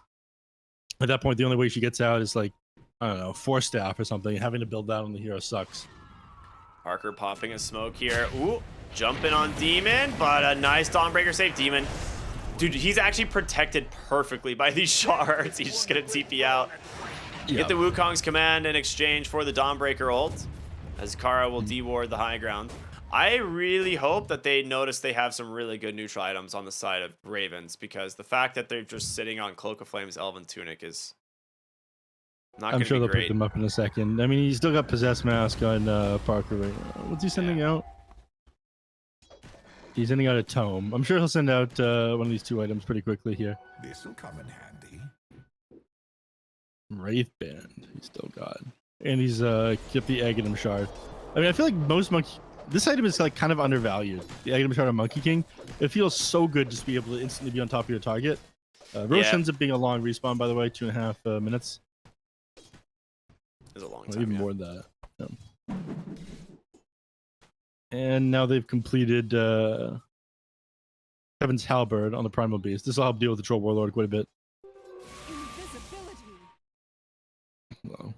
at that point, the only way she gets out is like, I don't know, Force Staff or something. Having to build that on the hero sucks. Parker popping a smoke here. Ooh, jumping on Demon, but a nice Dawnbreaker save. Demon, dude, he's actually protected perfectly by these shards. He's just gonna TP out. Get the Wukong's command in exchange for the Dawnbreaker ult, as Kara will deward the high ground. I really hope that they notice they have some really good neutral items on the side of Ravens, because the fact that they're just sitting on Cloak of Flames, Elven Tunic is not going to be great. I'm sure they'll pick them up in a second. I mean, he's still got Possessed Mask on Parker right now. What's he sending out? He's sending out a Tome. I'm sure he'll send out one of these two items pretty quickly here. This will come in handy. Wraith Band, he's still got. And he's kept the Aghanim Shard. I mean, I feel like this item is like kind of undervalued. The Aghanim Shard on Monkey King. It feels so good just to be able to instantly be on top of your target. Roche ends up being a long respawn, by the way, 2.5 minutes. It's a long time. Even more than that. Yeah. And now they've completed Heaven's Halberd on the Primal Beast. This will help deal with the Troll Warlord quite a bit. Well,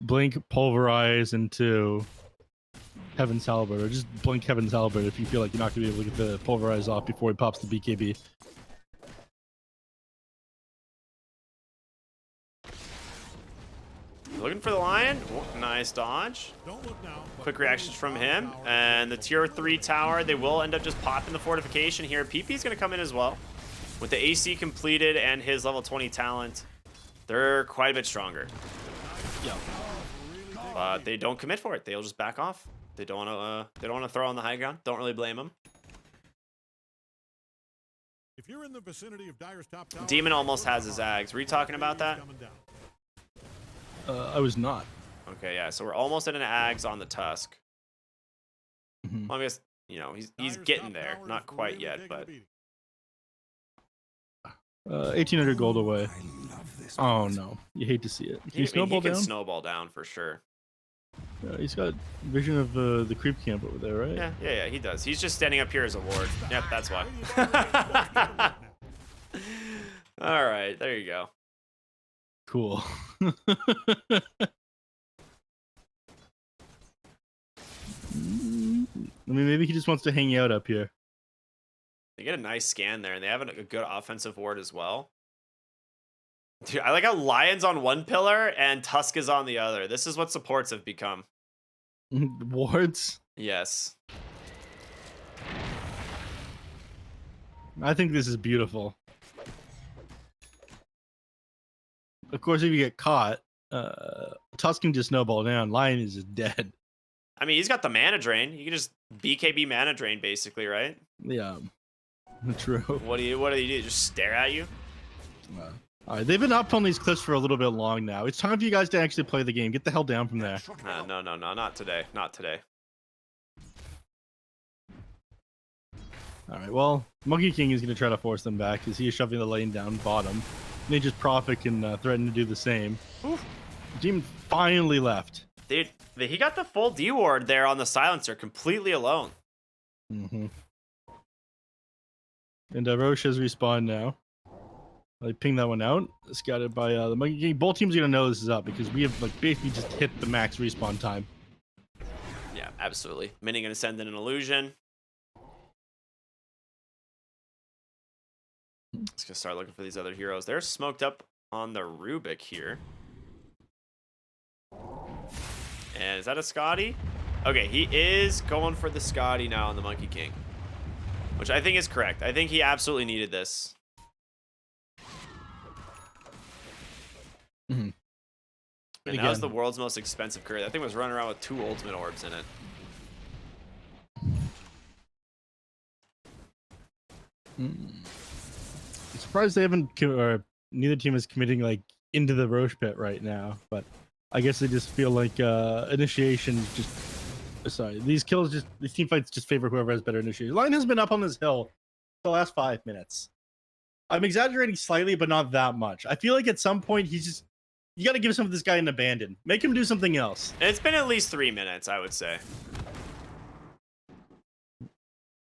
blink Pulverize into Heaven's Halberd, or just blink Heaven's Halberd if you feel like you're not going to be able to get the Pulverize off before he pops the BKB. Looking for the Lion. Oh, nice dodge. Quick reactions from him. And the tier 3 tower, they will end up just popping the fortification here. PP is going to come in as well. With the AC completed and his level 20 talent, they're quite a bit stronger. Yeah. But they don't commit for it. They'll just back off. They don't want to throw on the high ground. Don't really blame them. If you're in the vicinity of Dire's top tower, Demon almost has his Zags. Were you talking about that? I was not. Okay, yeah. So we're almost at an Ags on the Tusk. Well, I guess, you know, he's getting there. Not quite yet, but 1800 gold away. Oh no, you hate to see it. Can you snowball he can down? snowball down for sure. He's got vision of the creep camp over there, right? Yeah, he does. He's just standing up here as a ward. Yep, that's why. All right, there you go. Cool. I mean, maybe he just wants to hang out up here. They get a nice scan there, and they have a good offensive ward as well. Dude, I like how Lion's on one pillar and Tusk is on the other. This is what supports have become. Wards? Yes. I think this is beautiful. Of course, if you get caught, Tusk can just snowball down. Lion is just dead. I mean, he's got the mana drain. You can just BKB mana drain, basically, right? Yeah, true. What do you do? Just stare at you? All right, they've been up on these cliffs for a little bit long now. It's time for you guys to actually play the game. Get the hell down from there. No, not today. Not today. All right, well, Monkey King is going to try to force them back because he is shoving the lane down bottom. Nature's Prophet can threaten to do the same. Oof. The team finally left. Dude, he got the full D ward there on the silencer completely alone. And Roche has respawned now. I ping that one out. Scouted by the Monkey King. Both teams are going to know this is up because we have like basically just hit the max respawn time. Yeah, absolutely. Mini going to send in an illusion. Let's go start looking for these other heroes. They're smoked up on the Rubik here. And is that a Scotty? Okay, he is going for the Scotty now on the Monkey King, which I think is correct. I think he absolutely needed this. And that was the world's most expensive curry. That thing was running around with 2 ultimate orbs in it. I'm surprised they haven't, or neither team is committing like into the Roche pit right now, but I guess they just feel like initiation just, sorry, these team fights just favor whoever has better initiation. Lion has been up on this hill the last 5 minutes. I'm exaggerating slightly, but not that much. I feel like at some point you got to give some of this guy an abandon. Make him do something else. It's been at least 3 minutes, I would say.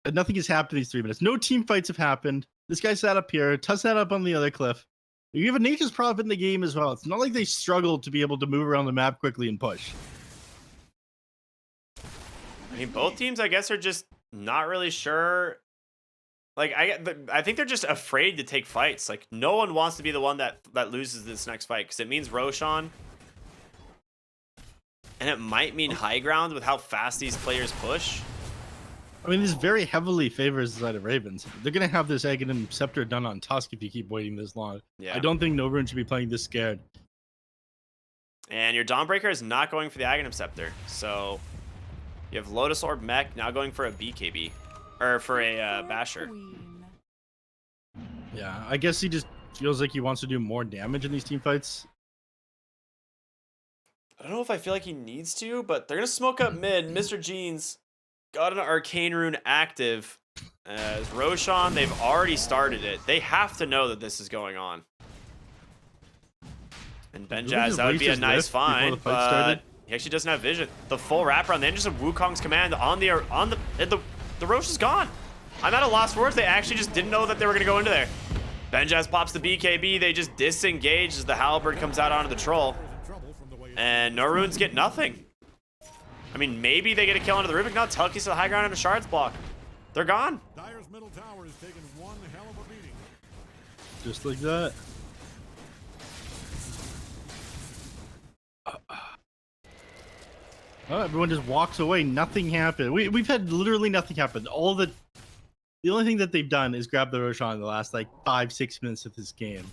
And nothing has happened in these 3 minutes. No team fights have happened. This guy sat up here. Tuss sat up on the other cliff. You have a Nature's Prophet in the game as well. It's not like they struggled to be able to move around the map quickly and push. I mean, both teams, I guess, are just not really sure. Like, I think they're just afraid to take fights. Like, no one wants to be the one that loses this next fight because it means Roshan. And it might mean high ground with how fast these players push. I mean, this very heavily favors the side of Ravens. They're going to have this Aghanim Scepter done on Tusk if you keep waiting this long. Yeah. I don't think NoRunes should be playing this scared. And your Dawnbreaker is not going for the Aghanim Scepter. So you have Lotus Orb Mech now going for a BKB. Or for a Basher. Yeah, I guess he just feels like he wants to do more damage in these team fights. I don't know if I feel like he needs to, but they're going to smoke up mid. Mr. Jeans got an Arcane Rune active. As Roshan, they've already started it. They have to know that this is going on. And Benjaz, that would be a nice find, but he actually doesn't have vision. The full wraparound, the engines of Wukong's command the Roche is gone. I'm at a loss for words. They actually just didn't know that they were going to go into there. Benjaz pops the BKB. They just disengage as the Halberd comes out onto the Troll. And NoRunes get nothing. I mean, maybe they get a kill onto the Rubik. No, Telkis to the high ground and a Shards block. They're gone. Dyer's middle tower is taking one hell of a beating. Just like that. Oh, everyone just walks away. Nothing happened. We've had literally nothing happen. The only thing that they've done is grab the Roshan in the last like 5-6 minutes of this game.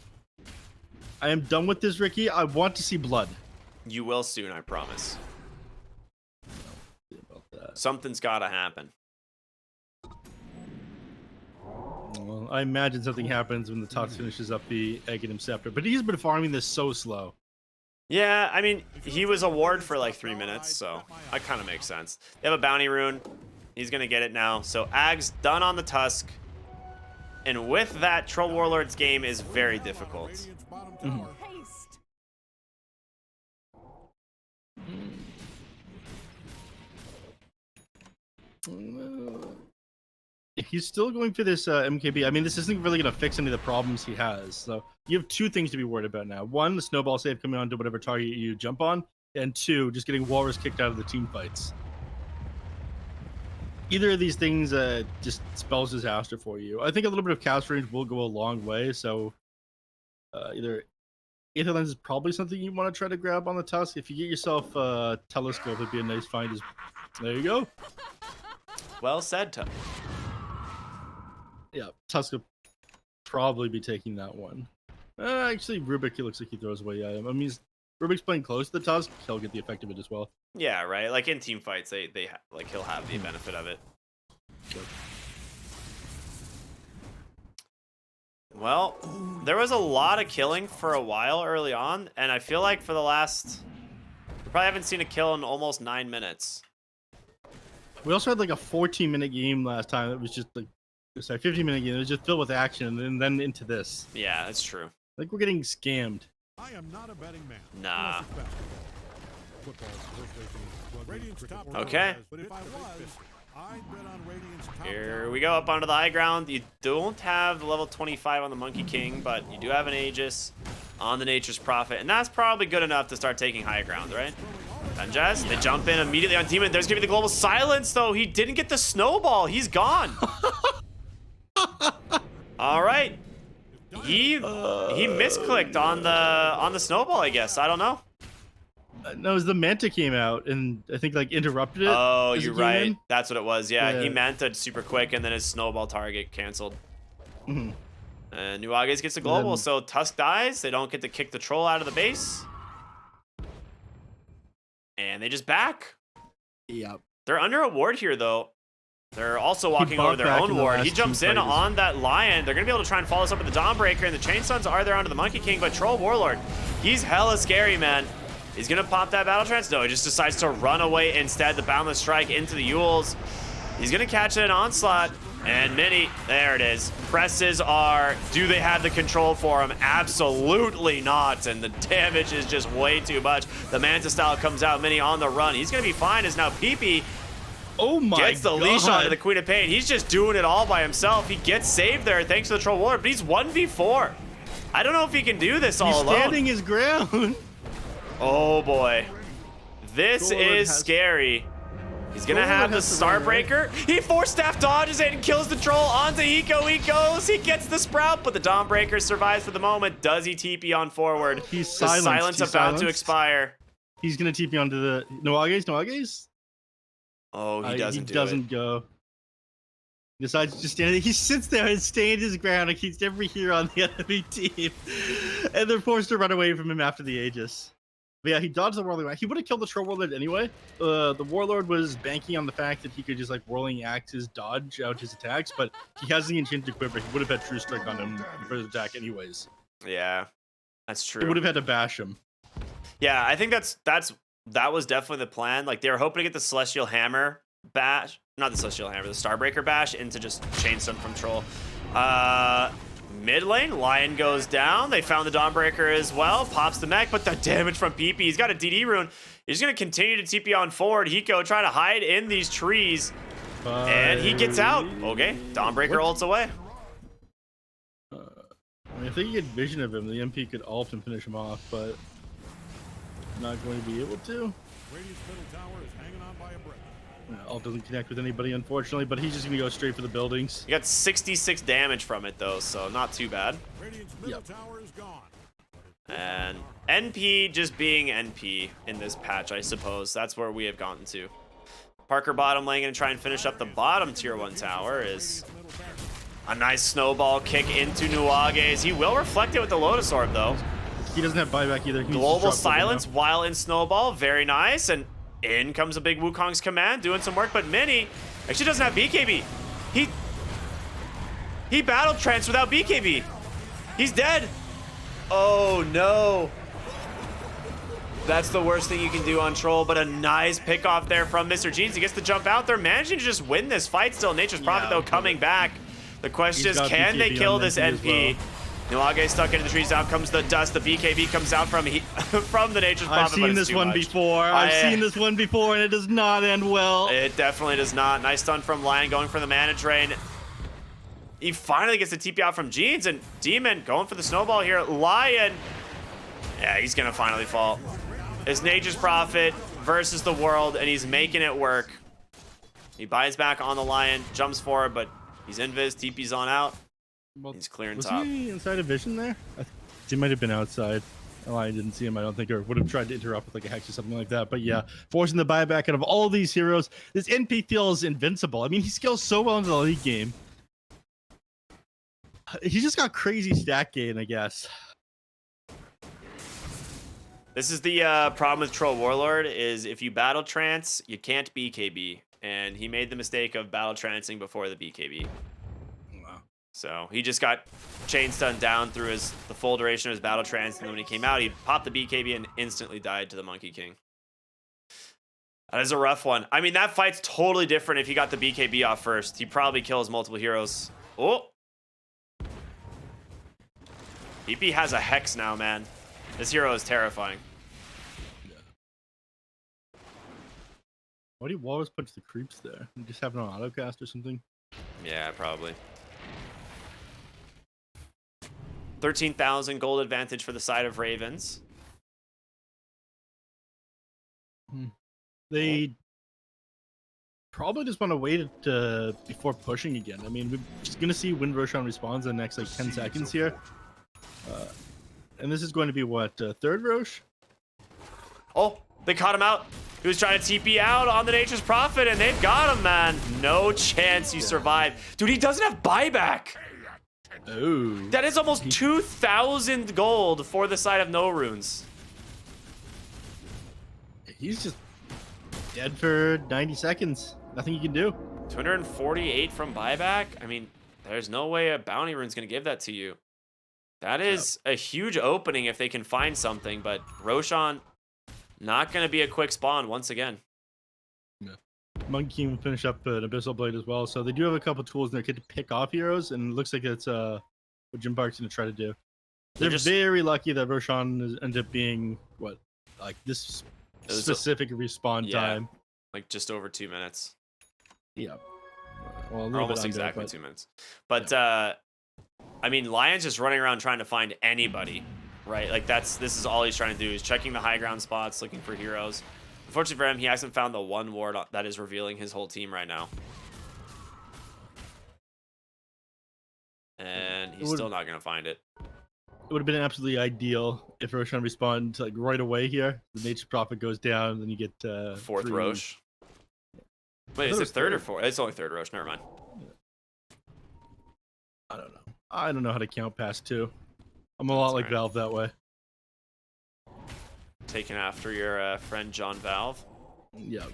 I am done with this, Ricky. I want to see blood. You will soon, I promise. Something's got to happen. Well, I imagine something happens when the Tox finishes up the Aghanim Scepter, but he's been farming this so slow. Yeah, I mean, he was a ward for like 3 minutes, so that kind of makes sense. They have a bounty rune. He's going to get it now. So Ag's done on the Tusk. And with that, Troll Warlord's game is very difficult. He's still going for this MKB. I mean, this isn't really going to fix any of the problems he has. So you have two things to be worried about now. One, the snowball save coming onto whatever target you jump on. And two, just getting Walrus kicked out of the team fights. Either of these things just spells disaster for you. I think a little bit of cast range will go a long way. So either Aether Lens is probably something you want to try to grab on the Tusk. If you get yourself a Telescope, it'd be a nice find. There you go. Well said, Tusk. Yeah, Tusk will probably be taking that one. Actually, Rubik, it looks like he throws away. I mean, Rubik's playing close to the Tusk. He'll get the effect of it as well. Yeah, right. Like in team fights, like he'll have the benefit of it. Sure. Well, there was a lot of killing for a while early on, and I feel like for the last, we probably haven't seen a kill in almost 9 minutes. We also had like a 14-minute game last time. It was just like, sorry, 15-minute game. It was just filled with action, and then into this. Yeah, that's true. Like we're getting scammed. I am not a betting man. Nah. Okay. Okay. Here we go, up onto the high ground. You don't have the level 25 on the Monkey King, but you do have an Aegis on the Nature's Prophet, and that's probably good enough to start taking high ground, right? Dunjaz, they jump in immediately on Demon. There's gonna be the global silence, though. He didn't get the snowball. He's gone. All right. He misclicked on the snowball, I guess. I don't know. No, it was the Manta came out and I think like interrupted it. Oh, you're right. That's what it was. Yeah, he Manta super quick and then his snowball target canceled. And Nuages gets a global, so Tusk dies. They don't get to kick the troll out of the base. And they just back. Yep. They're under a ward here, though. They're also walking over their own ward. He jumps in on that Lion. They're going to be able to try and follow this up with the Dawnbreaker, and the Chain Stuns are there onto the Monkey King, but Troll Warlord, he's hella scary, man. He's going to pop that Battle Trance. No, he just decides to run away instead. The Boundless Strike into the Yules. He's going to catch an Onslaught, and Mini, there it is. Presses are, do they have the control for him? Absolutely not, and the damage is just way too much. The Manta Style comes out, Mini on the run. He's going to be fine as now PP gets the leash onto the Queen of Pain. He's just doing it all by himself. He gets saved there thanks to the Troll Warlord, but he's 1v4. I don't know if he can do this all alone. He's standing his ground. Oh boy. This is scary. He's gonna have the Starbreaker. He Force Staff dodges it and kills the troll. Onto Hiko he goes. He gets the Sprout, but the Dawnbreaker survives for the moment. Does he TP on forward? He's silenced. The silence about to expire. He's gonna TP onto the Nuages. Oh, he doesn't. He doesn't go. He decides to just stand there. He sits there and stands his ground and keeps every hero on the enemy team, and they're forced to run away from him after the Aegis. But yeah, he dodged the Warlord. He would have killed the Troll Warlord anyway. The Warlord was banking on the fact that he could just like Whirling Axes dodge out his attacks, but he has the Enchanted Quiver. He would have had True Strike on him for his attack anyways. Yeah, that's true. He would have had to bash him. Yeah, I think that was definitely the plan. Like they were hoping to get the Celestial Hammer bash, not the Celestial Hammer, the Starbreaker bash into just Chain Stun from Troll. Mid lane, Lion goes down. They found the Dawnbreaker as well. Pops the mech, but the damage from PP. He's got a DD rune. He's going to continue to TP on forward. Hiko trying to hide in these trees. And he gets out. Okay, Dawnbreaker ults away. I mean, if they could get vision of him, the MP could ult and finish him off, but not going to be able to. Radiant's middle tower is hanging on by a brick. Ult doesn't connect with anybody, unfortunately, but he's just going to go straight for the buildings. He got 66 damage from it, though, so not too bad. Radiant's middle tower is gone. And NP just being NP in this patch, I suppose. That's where we have gotten to. Parker bottom lane going to try and finish up the bottom tier 1 tower is a nice snowball kick into Nuages. He will reflect it with the Lotus Orb, though. He doesn't have buyback either. Global silence while in snowball. Very nice. And in comes a big Wukong's command, doing some work, but Mini actually doesn't have BKB. He battle trance without BKB. He's dead. Oh no. That's the worst thing you can do on Troll, but a nice pick off there from Mr. Jeans. He gets to jump out there, managing to just win this fight still. Nature's Prophet, though, coming back. The question is, can they kill this NP? Nulage stuck into the trees. Out comes the dust. The BKB comes out from from the Nature's Prophet. I've seen this one before. I've seen this one before, and it does not end well. It definitely does not. Nice stun from Lion, going for the mana drain. He finally gets the TP out from Jeans, and Demon going for the snowball here. Lion, yeah, he's gonna finally fall. It's Nature's Prophet versus the world, and he's making it work. He buys back on the Lion, jumps forward, but he's invis, TP's on out. He's clearing top. Was he inside of vision there? He might have been outside. Oh, I didn't see him, I don't think, or would have tried to interrupt with like a hex or something like that. But yeah, forcing the buyback out of all these heroes. This NP feels invincible. I mean, he scales so well into the league game. He's just got crazy stat gain, I guess. This is the problem with Troll Warlord, is if you battle trance, you can't BKB. And he made the mistake of battle trancing before the BKB. Wow. So he just got chain stun down through the full duration of his battle trance, and then when he came out, he popped the BKB and instantly died to the Monkey King. That is a rough one. I mean, that fight's totally different if he got the BKB off first. He probably kills multiple heroes. Oh! EP has a Hex now, man. This hero is terrifying. Why do you always punch the creeps there? You just have it on autocast or something? Yeah, probably. 13,000 gold advantage for the side of Ravens. They probably just want to wait before pushing again. I mean, we're just going to see when Roshan responds in the next like 10 seconds here. And this is going to be what, third Rosh? Oh, they caught him out. He was trying to TP out on the Nature's Prophet, and they've got him, man. No chance you survive. Dude, he doesn't have buyback. Oh. That is almost 2,000 gold for the side of NoRunes. He's just dead for 90 seconds. Nothing you can do. 248 from buyback? I mean, there's no way a bounty rune's going to give that to you. That is a huge opening if they can find something, but Roshan, not going to be a quick spawn once again. Yeah. Monkey King will finish up an Abyssal Blade as well, so they do have a couple tools in their kit to pick off heroes, and it looks like it's what Jim Park's going to try to do. They're just very lucky that Roshan ended up being, what, like this specific respawn time. Like just over 2 minutes. Yeah. Well, almost exactly 2 minutes. But, I mean, Lion's just running around trying to find anybody, right? Like this is all he's trying to do, is checking the high ground spots, looking for heroes. Unfortunately for him, he hasn't found the one ward that is revealing his whole team right now. And he's still not going to find it. It would have been absolutely ideal if Roshan respawned like right away here. The Nature's Prophet goes down, and then you get fourth Rosh. Wait, is it third or fourth? It's only third Rosh. Never mind. I don't know. I don't know how to count past 2. I'm a lot like Valve that way. Taken after your friend John Valve. Yeah.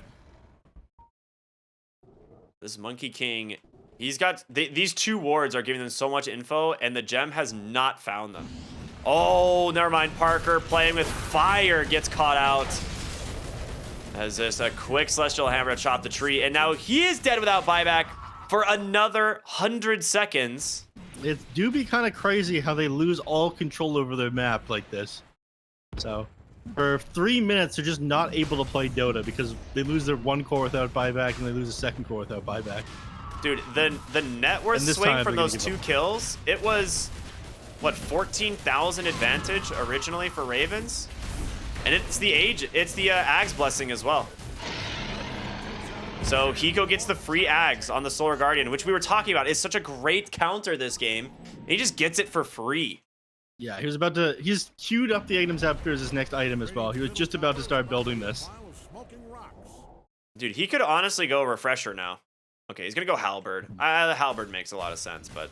This Monkey King, he's got these 2 wards are giving them so much info, and the gem has not found them. Oh, never mind. Parker playing with fire gets caught out. As this a quick Celestial Hammer to chop the tree, and now he is dead without buyback for another 100 seconds. It do be kind of crazy how they lose all control over their map like this. So, for 3 minutes, they're just not able to play Dota because they lose their 1 core without buyback, and they lose a 2nd core without buyback. Dude, the net worth swing from those 2 kills, it was, what, 14,000 advantage originally for Ravens? And it's the Ags blessing as well. So Hiko gets the free Ags on the Solar Guardian, which we were talking about is such a great counter this game. And he just gets it for free. Yeah, he's queued up the items after his next item as well. He was just about to start building this. Dude, he could honestly go Refresher now. Okay, he's gonna go Halberd. The Halberd makes a lot of sense, but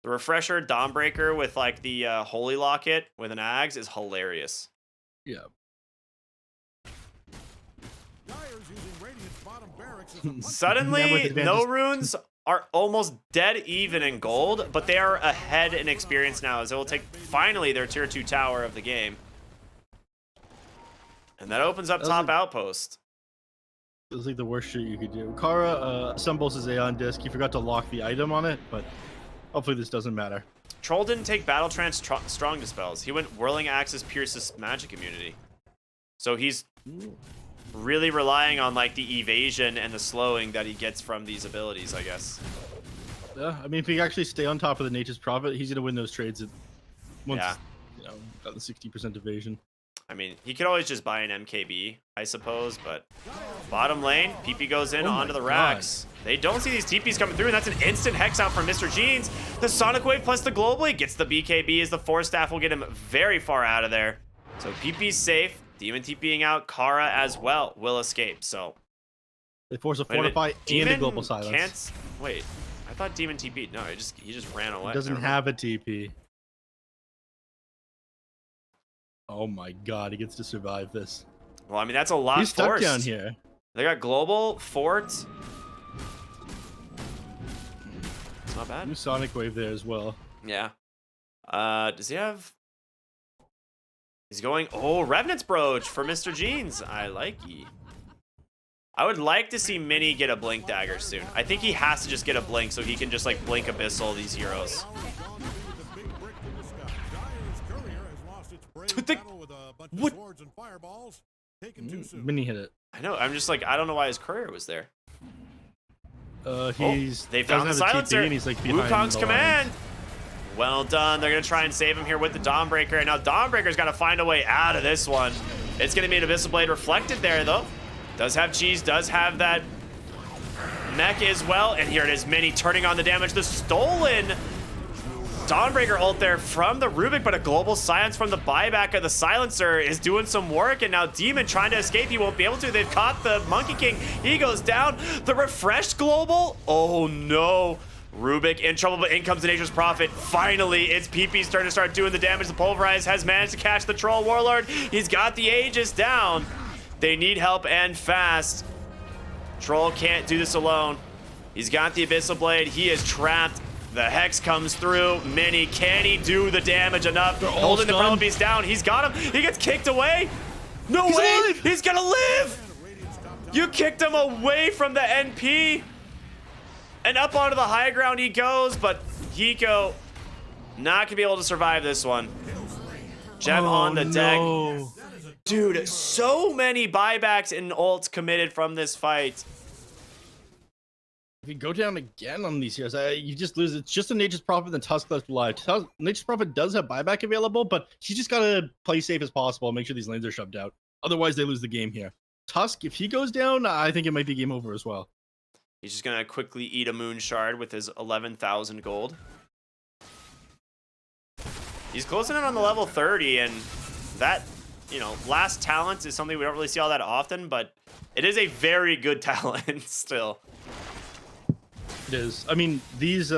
the Refresher Dawnbreaker with like the Holy Locket with an Ags is hilarious. Yeah. Dyer's using Radiant's bottom barracks Suddenly, NoRunes are almost dead even in gold, but they are ahead in experience now as it will take finally their tier 2 tower of the game. And that opens up top outpost. It was like the worst shit you could do. Kara assembles his Aeon disc. He forgot to lock the item on it, but hopefully this doesn't matter. Troll didn't take Battle Trance Strong Dispels. He went Whirling Axis Pierce's magic immunity. So he's really relying on like the evasion and the slowing that he gets from these abilities, I guess. Yeah, I mean, if he actually stay on top of the Nature's Prophet, he's gonna win those trades once, you know, got the 60% evasion. I mean, he could always just buy an MKB, I suppose, but bottom lane, PP goes in onto the racks. They don't see these TPs coming through, and that's an instant hex out from Mr. Jeans. The Sonic Wave plus the Globally gets the BKB as the Force Staff will get him very far out of there. So PP's safe. Demon TPing out. Kara as well will escape. So they force a Fortify and a Global Silence. Can't, wait, I thought Demon TP'd. No, he just ran away. He doesn't have a TP. Oh my god, he gets to survive this. Well, I mean, that's a lot. He's stuck forced down here. They got Global, Fort. It's not bad. New Sonic Wave there as well. Yeah. Does he have... He's going... Oh, Revenant's Brooch for Mr. Jeans. I like ye. I would like to see Mini get a Blink Dagger soon. I think he has to just get a Blink so he can just, like, Blink Abyssal these heroes. What? Mini hit it. I know. I'm just like, I don't know why his courier was there. They found the silencer. And he's like behind Wukong's command. Line. Well done. They're gonna try and save him here with the Dawnbreaker. And now Dawnbreaker's got to find a way out of this one. It's gonna be an Abyssal Blade reflected there though. Does have cheese. Does have that mech as well. And here it is. Mini turning on the damage. The stolen Dawnbreaker ult there from the Rubik, but a global silence from the buyback of the silencer is doing some work, and now Demon trying to escape. He won't be able to. They've caught the Monkey King. He goes down. The refreshed global. Oh no. Rubik in trouble, but in comes the Nature's Prophet. Finally, it's PP's turn to start doing the damage. The Pulverize has managed to catch the Troll Warlord. He's got the Aegis down. They need help and fast. Troll can't do this alone. He's got the Abyssal Blade. He is trapped. The Hex comes through. Mini, can he do the damage enough? Holding the Problem Beast down. He's got him. He gets kicked away. No way. Alive. He's gonna live. You kicked him away from the NP. And up onto the high ground he goes, but Hiko not gonna be able to survive this one. Gem on the deck. Dude, so many buybacks and ults committed from this fight. If you go down again on these heroes, you just lose. It's just a Nature's Prophet and Tusk left alive. Nature's Prophet does have buyback available, but he's just got to play safe as possible and make sure these lanes are shoved out. Otherwise, they lose the game here. Tusk, if he goes down, I think it might be game over as well. He's just going to quickly eat a Moon Shard with his 11,000 gold. He's closing in on the level 30, and that, you know, last talent is something we don't really see all that often, but it is a very good talent still. It is. I mean, these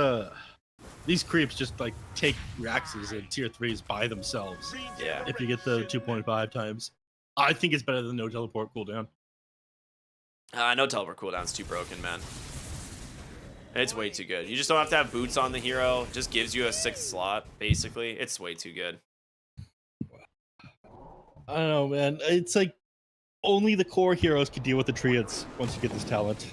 creeps just like take Raxes and tier 3s by themselves. Yeah. If you get the 2.5 times, I think it's better than no teleport cooldown. No teleport cooldown's too broken, man. It's way too good. You just don't have to have boots on the hero. It just gives you a 6th slot, basically. It's way too good. I don't know, man. It's like only the core heroes can deal with the triads once you get this talent.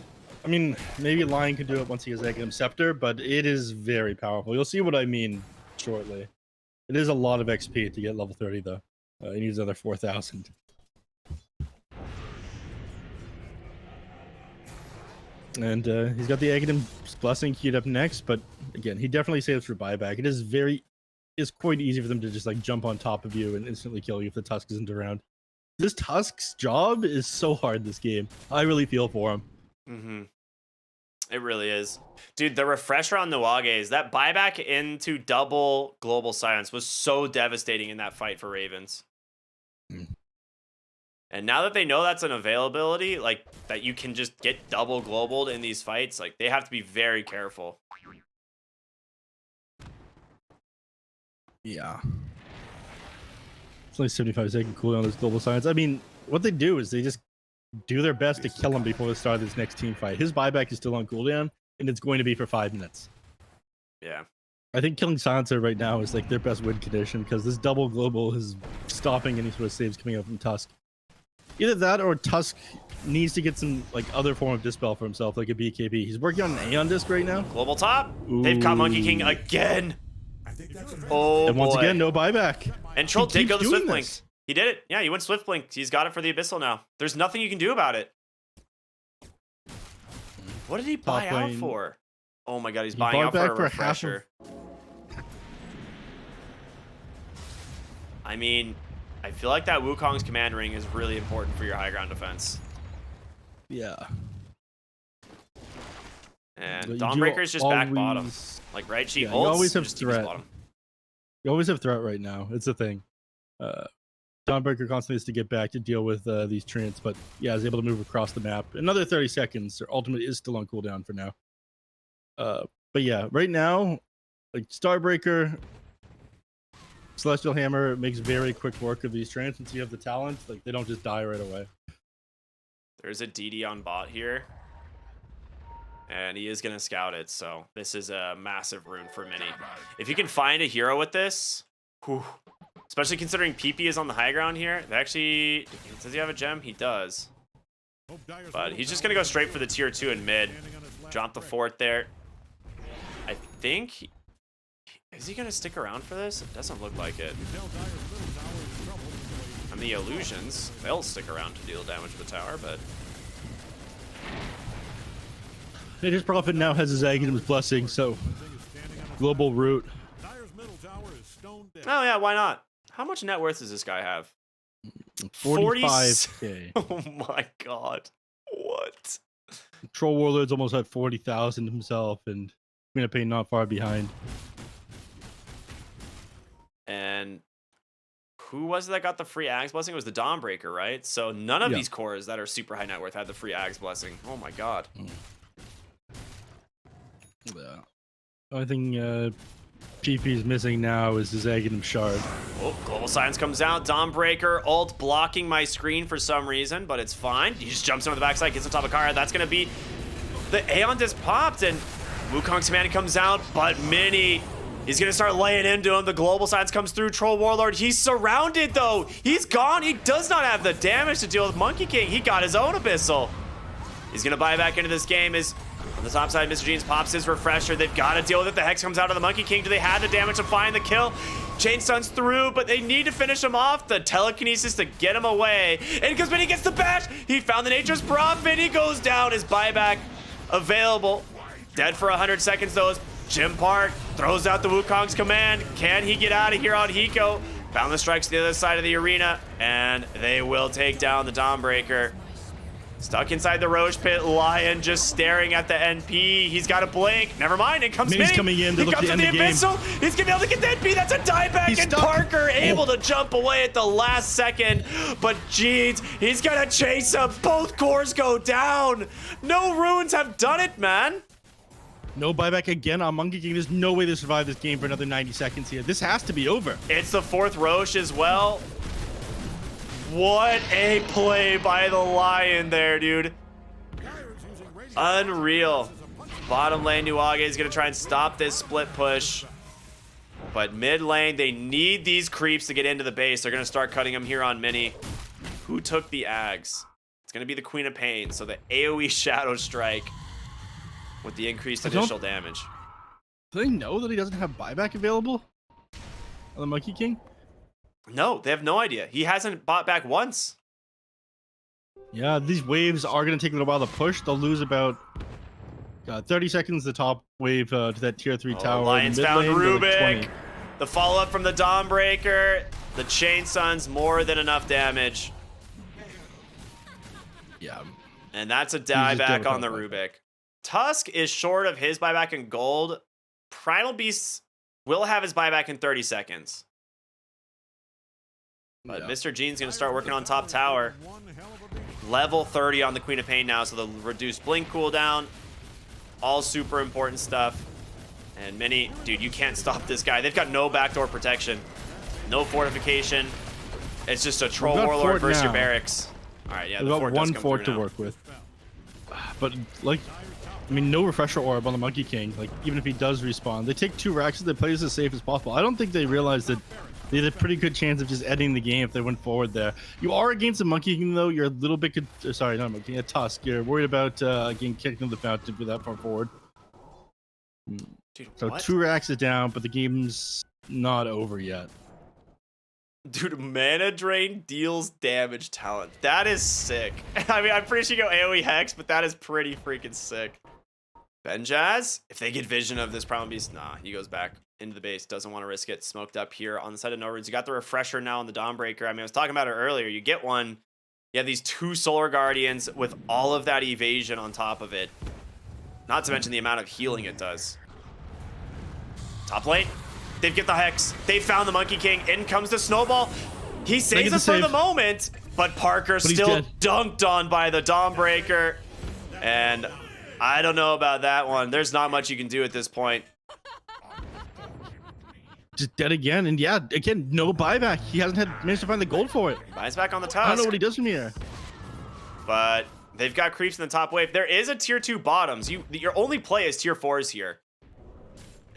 I mean, maybe Lion can do it once he has Aghanim Scepter, but it is very powerful. You'll see what I mean shortly. It is a lot of XP to get level 30, though. He needs another 4,000. And he's got the Aghanim Blessing queued up next, but again, he definitely saves for buyback. It's quite easy for them to just like jump on top of you and instantly kill you if the Tusk isn't around. This Tusk's job is so hard this game. I really feel for him. Mm-hmm. It really is. Dude, the refresher on Nuages, that buyback into double global silence was so devastating in that fight for Ravens. And now that they know that's an availability, like that you can just get double globaled in these fights, like they have to be very careful. Yeah. It's only 75-second cooldown on this global silence. I mean, what they do is they just do their best to kill him before the start of this next team fight. His buyback is still on cooldown. and it's going to be for 5 minutes. Yeah. I think killing Silencer right now is like their best win condition because this double global is stopping any sort of saves coming out from Tusk. Either that or Tusk needs to get some like other form of dispel for himself, like a BKB. He's working on an Aeon disc right now. Global top. Ooh. They've caught Monkey King again. Oh, and once boy. again, no buyback. And Troll did go the Swift this. Blink. He did it. Yeah, he went Swift Blink. He's got it for the Abyssal now. There's nothing you can do about it. What did he buy out for? Oh my god, he's buying out for a refresher. I mean, I feel like that Wukong's command ring is really important for your high ground defense. Yeah. And Dawnbreaker's just back bottom. Like, right? She holds. You always have just threat. You always have threat right now. It's a thing. Dawnbreaker constantly has to get back to deal with these treants, but yeah, is able to move across the map. Another 30 seconds. Their ultimate is still on cooldown for now. But yeah, right now, like Starbreaker, Celestial Hammer makes very quick work of these treants. Since you have the talent, like they don't just die right away. There's a DD on bot here. And he is going to scout it, so this is a massive rune for Mini. If you can find a hero with this, whew, especially considering PP is on the high ground here. They actually, does he have a gem? He does. But he's just going to go straight for the tier 2 in mid. Drop the fort there. I think, is he going to stick around for this? It doesn't look like it. And the illusions, they'll stick around to deal damage to the tower, but... His prophet now has his Aghanim's blessing, so global root. Oh yeah, why not? How much net worth does this guy have? 45k. Oh my god. What? Troll Warlord's almost at 40,000 himself, and Queen of Pain not far behind. And who was it that got the free Ags blessing? It was the Dawnbreaker, right? So none of these cores that are super high net worth had the free Ags blessing. Oh my god. Yeah. Only thing GP's missing now is his Aghanim shard. Oh, Global Silence comes out. Dawnbreaker ult blocking my screen for some reason, but it's fine. He just jumps on the backside, gets on top of Kara. That's going to be... The Aeon disc popped, and Wukong's command comes out, but Mini... He's going to start laying into him. The Global Silence comes through. Troll Warlord, he's surrounded, though. He's gone. He does not have the damage to deal with Monkey King. He got his own Abyssal. He's going to buy back into this game. On the top side, Mr. Jeans pops his refresher. They've got to deal with it. The Hex comes out of the Monkey King. Do they have the damage to find the kill? Chain stuns through, but they need to finish him off. The telekinesis to get him away. And because Mini gets the bash, he found the Nature's Prophet. He goes down. His buyback available. Dead for 100 seconds, though. Jim Park throws out the Wukong's command. Can he get out of here on Hiko? Boundless strikes the other side of the arena, and they will take down the Dawnbreaker. Stuck inside the Roche Pit, Lion just staring at the NP. He's got a blink. Never mind, it comes Mini's coming in to he look comes to with end the the game. Abyssal. He's gonna be able to get the NP. That's a dieback, He's and stuck. Parker able to jump away at the last second. But Jeans, he's gonna chase him. Both cores go down. NoRunes have done it, man. No buyback again on Monkey King. There's no way to survive this game for another 90 seconds here. This has to be over. It's the 4th Roche as well. What a play by the Lion there, dude. Unreal. Bottom lane, Nuage is going to try and stop this split push. But mid lane, they need these creeps to get into the base. They're going to start cutting them here on Mini. Who took the Ags? It's going to be the Queen of Pain. So the AoE Shadow Strike with the increased initial damage. Do they know that he doesn't have buyback available on the Monkey King? No, they have no idea. He hasn't bought back once. Yeah, these waves are going to take a little while to push. They'll lose about 30 seconds the top wave to that tier 3 tower. Lions found Rubik. The follow-up from the Dawnbreaker. The Chain Sun's more than enough damage. Yeah. And that's a dieback on the Rubik. Tusk is short of his buyback in gold. Primal Beast will have his buyback in 30 seconds. But Mr. Jean's going to start working on top tower. Level 30 on the Queen of Pain now, so the reduced blink cooldown. All super important stuff. And Mini, dude, you can't stop this guy. They've got no backdoor protection. No fortification. It's just a Troll Warlord versus your barracks. All right, yeah, we've got one fort to work with. But like I mean, no refresher orb on the Monkey King. Like, even if he does respawn, they take 2 racks, they play as safe as possible. I don't think they realize that they had a pretty good chance of just ending the game if they went forward there. You are against a Monkey King, though. You're a little bit, sorry, not a Monkey King, a Tusk. You're worried about getting kicked into the fountain with that far forward. Dude, So what? 2 racks is down, but the game's not over yet. Dude, mana drain deals damage talent. That is sick. I mean, I'm pretty sure you go AoE Hex, but that is pretty freaking sick. Benjaz, if they get vision of this Primal Beast, nah, he goes back into the base. Doesn't want to risk it. Smoked up here on the side of NoRunes. You got the refresher now on the Dawnbreaker. I mean, I was talking about it earlier. You get one. You have these 2 Solar Guardians with all of that evasion on top of it. Not to mention the amount of healing it does. Top lane. They get the Hex. They found the Monkey King. In comes the Snowball. He saves us for the moment, but Parker still dunked on by the Dawnbreaker. And I don't know about that one. There's not much you can do at this point. Just dead again. And yeah, again, no buyback. He hasn't managed to find the gold for it. Buys back on the Tusk. I don't know what he does from here. But they've got creeps in the top wave. There is a tier 2 bottoms. Your only play is tier 4s here.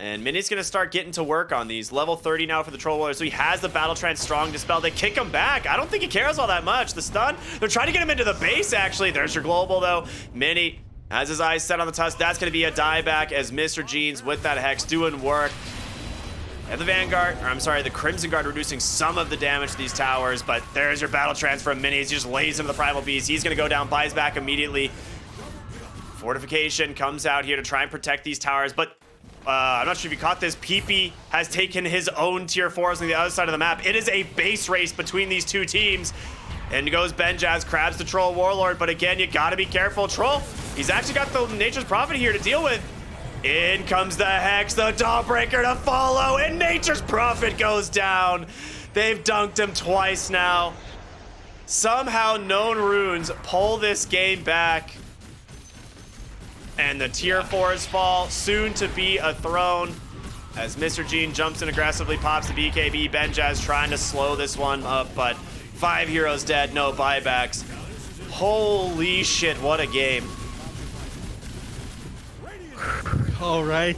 And Mini's going to start getting to work on these. Level 30 now for the Troll Warrior. So he has the Battle Trance Strong Dispel. They kick him back. I don't think he cares all that much. The stun, they're trying to get him into the base, actually. There's your global, though. Mini has his eyes set on the Tusk. That's going to be a dieback as Mr. Jeans with that Hex doing work. And the Vanguard, or I'm sorry, the Crimson Guard reducing some of the damage to these towers. But there's your Battle Trance from Mini. He just lays into the Primal Beast. He's going to go down, buys back immediately. Fortification comes out here to try and protect these towers. But I'm not sure if you caught this. PP has taken his own tier 4s on the other side of the map. It is a base race between these 2 teams. And goes Benjaz, grabs the Troll Warlord. But again, you gotta be careful. Troll, he's actually got the Nature's Prophet here to deal with. In comes the Hex, the Dawnbreaker to follow, and Nature's Prophet goes down. They've dunked him twice now. Somehow NoRunes pull this game back. And the tier 4s fall, soon to be a throne. As Mr. Gene jumps in aggressively, pops the BKB. Benjaz trying to slow this one up, but 5 heroes dead, no buybacks. Holy shit, what a game. All right.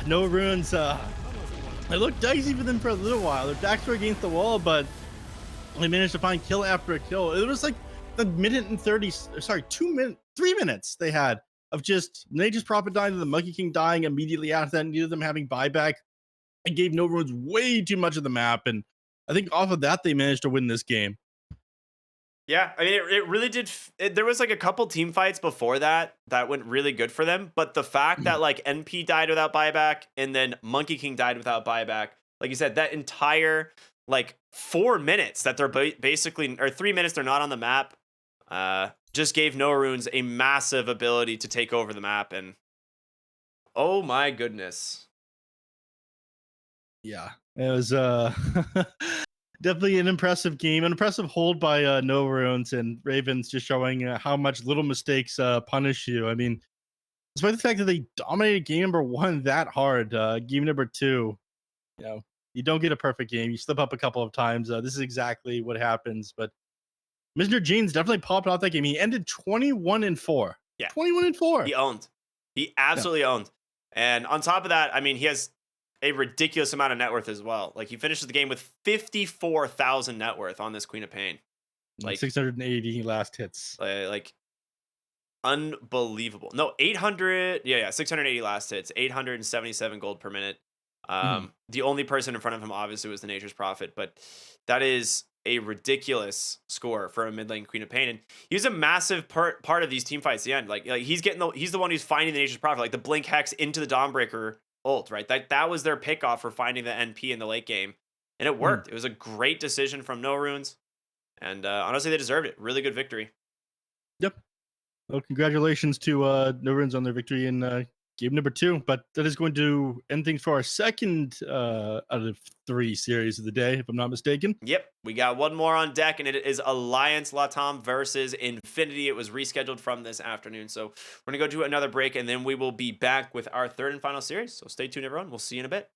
NoRunes, it looked dicey for them for a little while. Their backs were against the wall, but they managed to find kill after a kill. It was like the minute and 30, sorry, 3 minutes they had of just Nature's Prophet dying and the Monkey King dying immediately after that, neither of them having buyback. It gave NoRunes way too much of the map, and I think off of that, they managed to win this game. Yeah, I mean, it really did. There was like a couple team fights before that went really good for them, but the fact that like NP died without buyback and then Monkey King died without buyback, like you said, that entire like 4 minutes that they're basically, or 3 minutes they're not on the map, just gave NoRunes a massive ability to take over the map. And oh my goodness. Yeah, it was definitely an impressive game, an impressive hold by NoRunes, and Ravens just showing how much little mistakes punish you. I mean, despite the fact that they dominated game number 1 that hard, game number 2, you know, you don't get a perfect game. You slip up a couple of times. This is exactly what happens. But Mr. Jeans definitely popped off that game. He ended 21-4. Yeah, 21-4. He owned. He absolutely owned. And on top of that, I mean, he has a ridiculous amount of net worth as well. Like, he finishes the game with 54,000 net worth on this Queen of Pain. Like 680 last hits. Like unbelievable. No, 800. Yeah, 680 last hits. 877 gold per minute. The only person in front of him obviously was the Nature's Prophet, but that is a ridiculous score for a mid lane Queen of Pain. And he was a massive part of these team fights at the end. Like he's the one who's finding the Nature's Prophet, like the Blink Hex into the Dawnbreaker ult, right? That was their pickoff for finding the NP in the late game. And it worked. It was a great decision from NoRunes. And honestly, they deserved it. Really good victory. Yep. Well, congratulations to NoRunes on their victory in game number 2. But that is going to end things for our second out of 3 series of the day, if I'm not mistaken. Yep. We got one more on deck, and it is Alliance Latam versus Infinity. It was rescheduled from this afternoon. So we're going to go do another break, and then we will be back with our third and final series. So stay tuned, everyone. We'll see you in a bit.